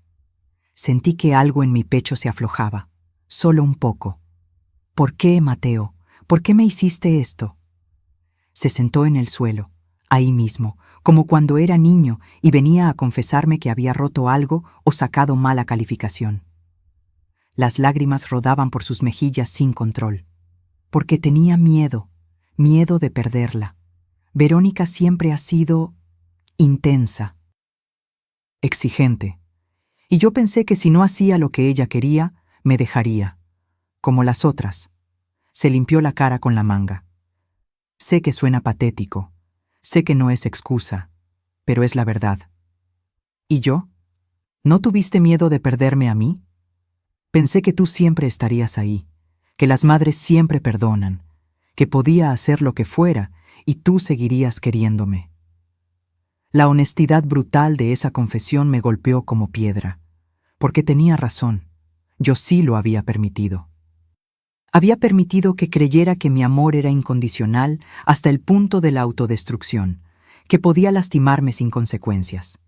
Sentí que algo en mi pecho se aflojaba, solo un poco. «¿Por qué, Mateo? ¿Por qué me hiciste esto?» Se sentó en el suelo, ahí mismo, como cuando era niño y venía a confesarme que había roto algo o sacado mala calificación. Las lágrimas rodaban por sus mejillas sin control. Porque tenía miedo de perderla. Verónica siempre ha sido intensa, exigente. Y yo pensé que si no hacía lo que ella quería, me dejaría, como las otras. Se limpió la cara con la manga. Sé que suena patético, sé que no es excusa, pero es la verdad. ¿Y yo? ¿No tuviste miedo de perderme a mí? Pensé que tú siempre estarías ahí, que las madres siempre perdonan, que podía hacer lo que fuera y tú seguirías queriéndome. La honestidad brutal de esa confesión me golpeó como piedra, porque tenía razón, yo sí lo había permitido. Había permitido que creyera que mi amor era incondicional hasta el punto de la autodestrucción, que podía lastimarme sin consecuencias.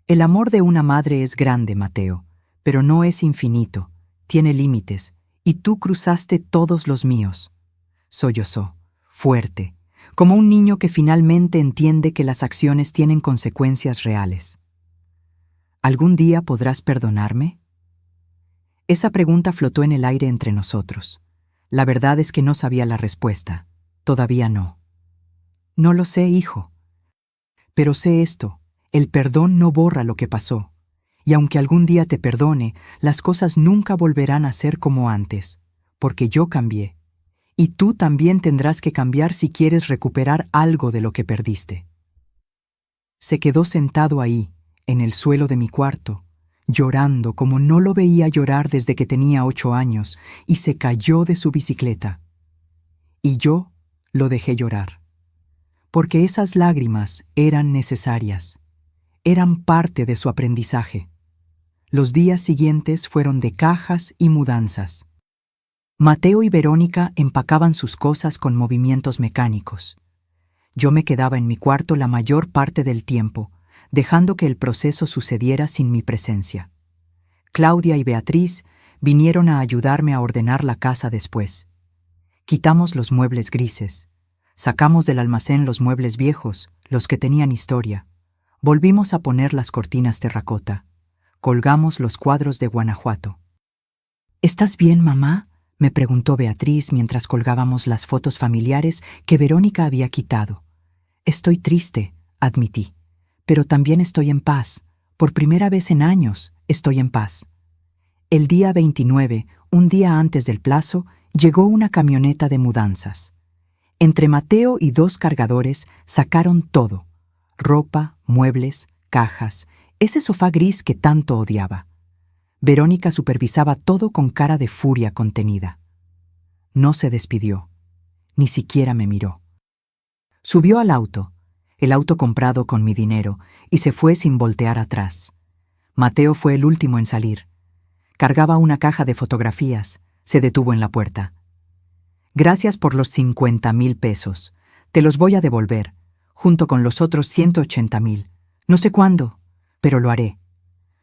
El amor de una madre es grande, Mateo, pero no es infinito, tiene límites, y tú cruzaste todos los míos. Sollozó, fuerte, como un niño que finalmente entiende que las acciones tienen consecuencias reales. ¿Algún día podrás perdonarme? Esa pregunta flotó en el aire entre nosotros. La verdad es que no sabía la respuesta. Todavía no. No lo sé, hijo. Pero sé esto, el perdón no borra lo que pasó. Y aunque algún día te perdone, las cosas nunca volverán a ser como antes, porque yo cambié. Y tú también tendrás que cambiar si quieres recuperar algo de lo que perdiste. Se quedó sentado ahí, en el suelo de mi cuarto, llorando como no lo veía llorar desde que tenía 8 años, y se cayó de su bicicleta. Y yo lo dejé llorar, porque esas lágrimas eran necesarias, eran parte de su aprendizaje. Los días siguientes fueron de cajas y mudanzas. Mateo y Verónica empacaban sus cosas con movimientos mecánicos. Yo me quedaba en mi cuarto la mayor parte del tiempo, dejando que el proceso sucediera sin mi presencia. Claudia y Beatriz vinieron a ayudarme a ordenar la casa después. Quitamos los muebles grises. Sacamos del almacén los muebles viejos, los que tenían historia. Volvimos a poner las cortinas terracota. Colgamos los cuadros de Guanajuato. ¿Estás bien, mamá?, me preguntó Beatriz mientras colgábamos las fotos familiares que Verónica había quitado. Estoy triste, admití, pero también estoy en paz. Por primera vez en años, estoy en paz. El día 29, un día antes del plazo, llegó una camioneta de mudanzas. Entre Mateo y 2 cargadores sacaron todo: ropa, muebles, cajas, ese sofá gris que tanto odiaba. Verónica supervisaba todo con cara de furia contenida. No se despidió, ni siquiera me miró. Subió al auto, el auto comprado con mi dinero, y se fue sin voltear atrás. Mateo fue el último en salir. Cargaba una caja de fotografías. Se detuvo en la puerta. Gracias por los 50,000 pesos. Te los voy a devolver, junto con los otros 180,000. No sé cuándo, pero lo haré.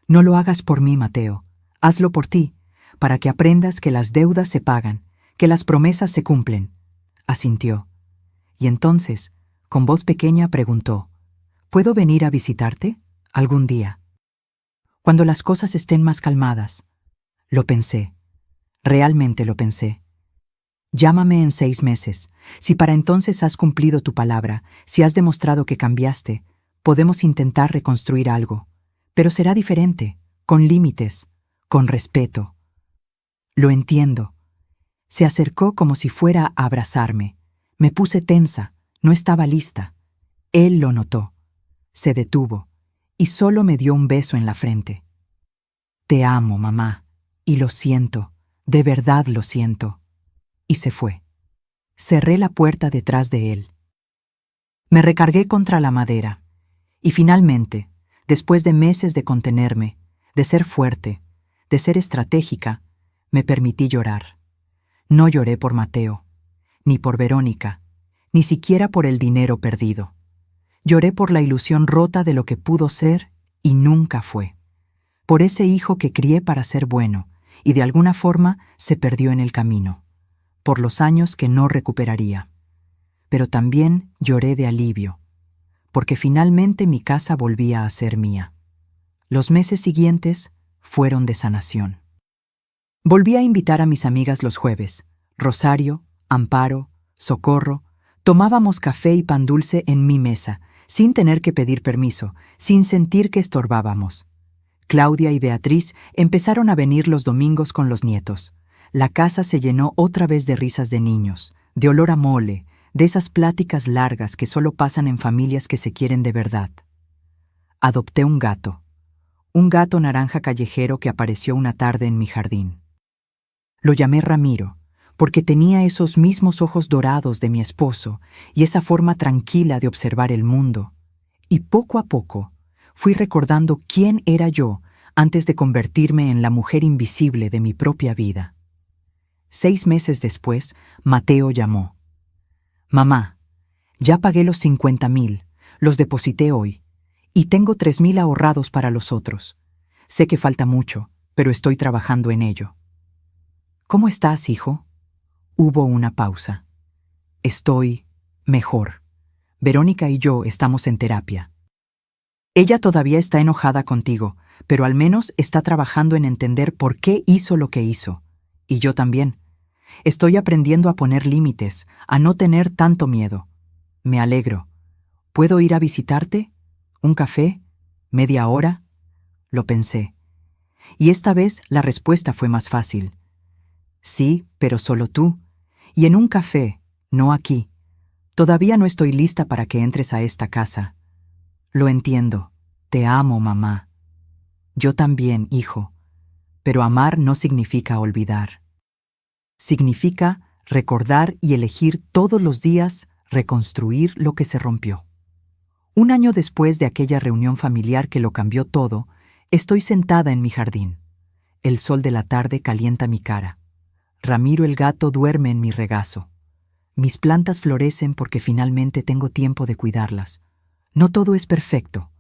No lo hagas por mí, Mateo. Hazlo por ti, para que aprendas que las deudas se pagan, que las promesas se cumplen. Asintió. Y entonces, con voz pequeña, preguntó: ¿Puedo venir a visitarte algún día? Cuando las cosas estén más calmadas. Lo pensé. Realmente lo pensé. Llámame en 6 meses. Si para entonces has cumplido tu palabra, si has demostrado que cambiaste, podemos intentar reconstruir algo. Pero será diferente, con límites, con respeto. Lo entiendo. Se acercó como si fuera a abrazarme. Me puse tensa, no estaba lista. Él lo notó. Se detuvo, y solo me dio un beso en la frente. Te amo, mamá, y lo siento, de verdad lo siento. Y se fue. Cerré la puerta detrás de él. Me recargué contra la madera, y finalmente, después de meses de contenerme, de ser fuerte, de ser estratégica, me permití llorar. No lloré por Mateo, ni por Verónica, ni siquiera por el dinero perdido. Lloré por la ilusión rota de lo que pudo ser y nunca fue. Por ese hijo que crié para ser bueno y de alguna forma se perdió en el camino. Por los años que no recuperaría. Pero también lloré de alivio, porque finalmente mi casa volvía a ser mía. Los meses siguientes fueron de sanación. Volví a invitar a mis amigas los jueves. Rosario, Amparo, Socorro. Tomábamos café y pan dulce en mi mesa, sin tener que pedir permiso, sin sentir que estorbábamos. Claudia y Beatriz empezaron a venir los domingos con los nietos. La casa se llenó otra vez de risas de niños, de olor a mole, de esas pláticas largas que solo pasan en familias que se quieren de verdad. Adopté un gato naranja callejero que apareció una tarde en mi jardín. Lo llamé Ramiro, porque tenía esos mismos ojos dorados de mi esposo y esa forma tranquila de observar el mundo. Y poco a poco fui recordando quién era yo antes de convertirme en la mujer invisible de mi propia vida. 6 meses después, Mateo llamó. Mamá, ya pagué los 50,000, los deposité hoy, y tengo 3,000 ahorrados para los otros. Sé que falta mucho, pero estoy trabajando en ello. ¿Cómo estás, hijo? Hubo una pausa. Estoy mejor. Verónica y yo estamos en terapia. Ella todavía está enojada contigo, pero al menos está trabajando en entender por qué hizo lo que hizo. Y yo también. Estoy aprendiendo a poner límites, a no tener tanto miedo. Me alegro. ¿Puedo ir a visitarte? ¿Un café? ¿Media hora? Lo pensé. Y esta vez la respuesta fue más fácil. Sí, pero solo tú. Y en un café, no aquí. Todavía no estoy lista para que entres a esta casa. Lo entiendo. Te amo, mamá. Yo también, hijo. Pero amar no significa olvidar. Significa recordar y elegir todos los días reconstruir lo que se rompió. Un año después de aquella reunión familiar que lo cambió todo, estoy sentada en mi jardín. El sol de la tarde calienta mi cara. Ramiro el gato duerme en mi regazo. Mis plantas florecen porque finalmente tengo tiempo de cuidarlas. No todo es perfecto.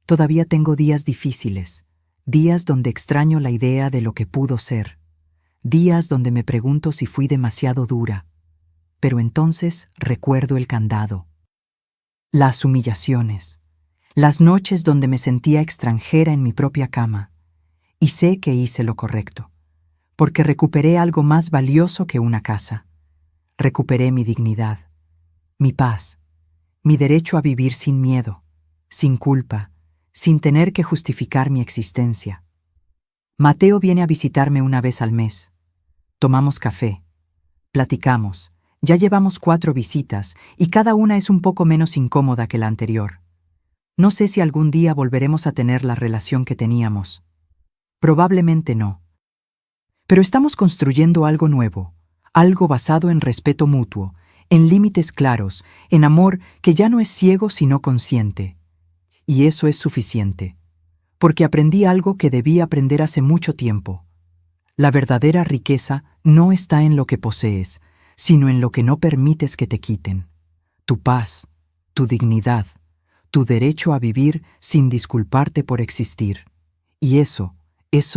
Todavía tengo días difíciles, días donde extraño la idea de lo que pudo ser, días donde me pregunto si fui demasiado dura. Pero entonces recuerdo el candado, las humillaciones, las noches donde me sentía extranjera en mi propia cama, y sé que hice lo correcto, porque recuperé algo más valioso que una casa. Recuperé mi dignidad, mi paz, mi derecho a vivir sin miedo, sin culpa, sin tener que justificar mi existencia. Mateo viene a visitarme una vez al mes. Tomamos café, platicamos, ya llevamos 4 visitas y cada una es un poco menos incómoda que la anterior. No sé si algún día volveremos a tener la relación que teníamos. Probablemente no. Pero estamos construyendo algo nuevo, algo basado en respeto mutuo, en límites claros, en amor que ya no es ciego sino consciente. Y eso es suficiente, porque aprendí algo que debí aprender hace mucho tiempo. La verdadera riqueza no está en lo que posees, sino en lo que no permites que te quiten. Tu paz, tu dignidad, tu derecho a vivir sin disculparte por existir. Y eso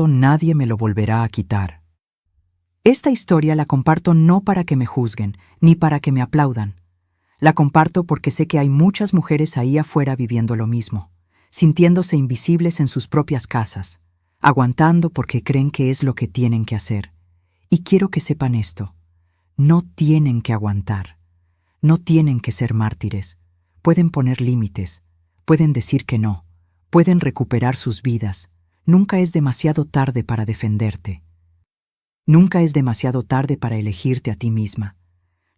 nadie me lo volverá a quitar. Esta historia la comparto no para que me juzguen, ni para que me aplaudan. La comparto porque sé que hay muchas mujeres ahí afuera viviendo lo mismo, sintiéndose invisibles en sus propias casas, aguantando porque creen que es lo que tienen que hacer. Y quiero que sepan esto. No tienen que aguantar. No tienen que ser mártires. Pueden poner límites. Pueden decir que no. Pueden recuperar sus vidas. Nunca es demasiado tarde para defenderte. Nunca es demasiado tarde para elegirte a ti misma.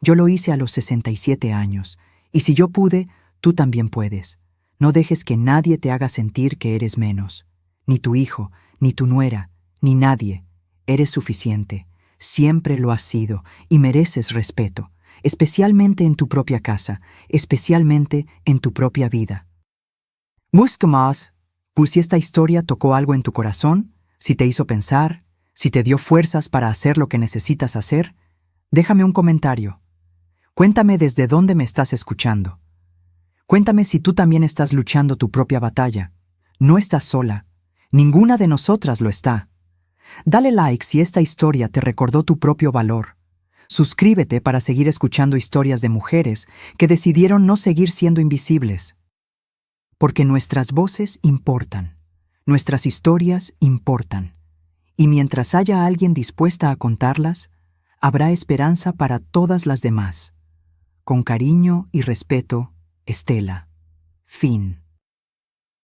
Yo lo hice a los 67 años, y si yo pude, tú también puedes. No dejes que nadie te haga sentir que eres menos. Ni tu hijo, ni tu nuera, ni nadie. Eres suficiente. Siempre lo has sido, y mereces respeto, especialmente en tu propia casa, especialmente en tu propia vida. Busca más. Si esta historia tocó algo en tu corazón, si te hizo pensar, si te dio fuerzas para hacer lo que necesitas hacer, déjame un comentario. Cuéntame desde dónde me estás escuchando. Cuéntame si tú también estás luchando tu propia batalla. No estás sola. Ninguna de nosotras lo está. Dale like si esta historia te recordó tu propio valor. Suscríbete para seguir escuchando historias de mujeres que decidieron no seguir siendo invisibles. Porque nuestras voces importan. Nuestras historias importan. Y mientras haya alguien dispuesta a contarlas, habrá esperanza para todas las demás. Con cariño y respeto, Estela. Fin.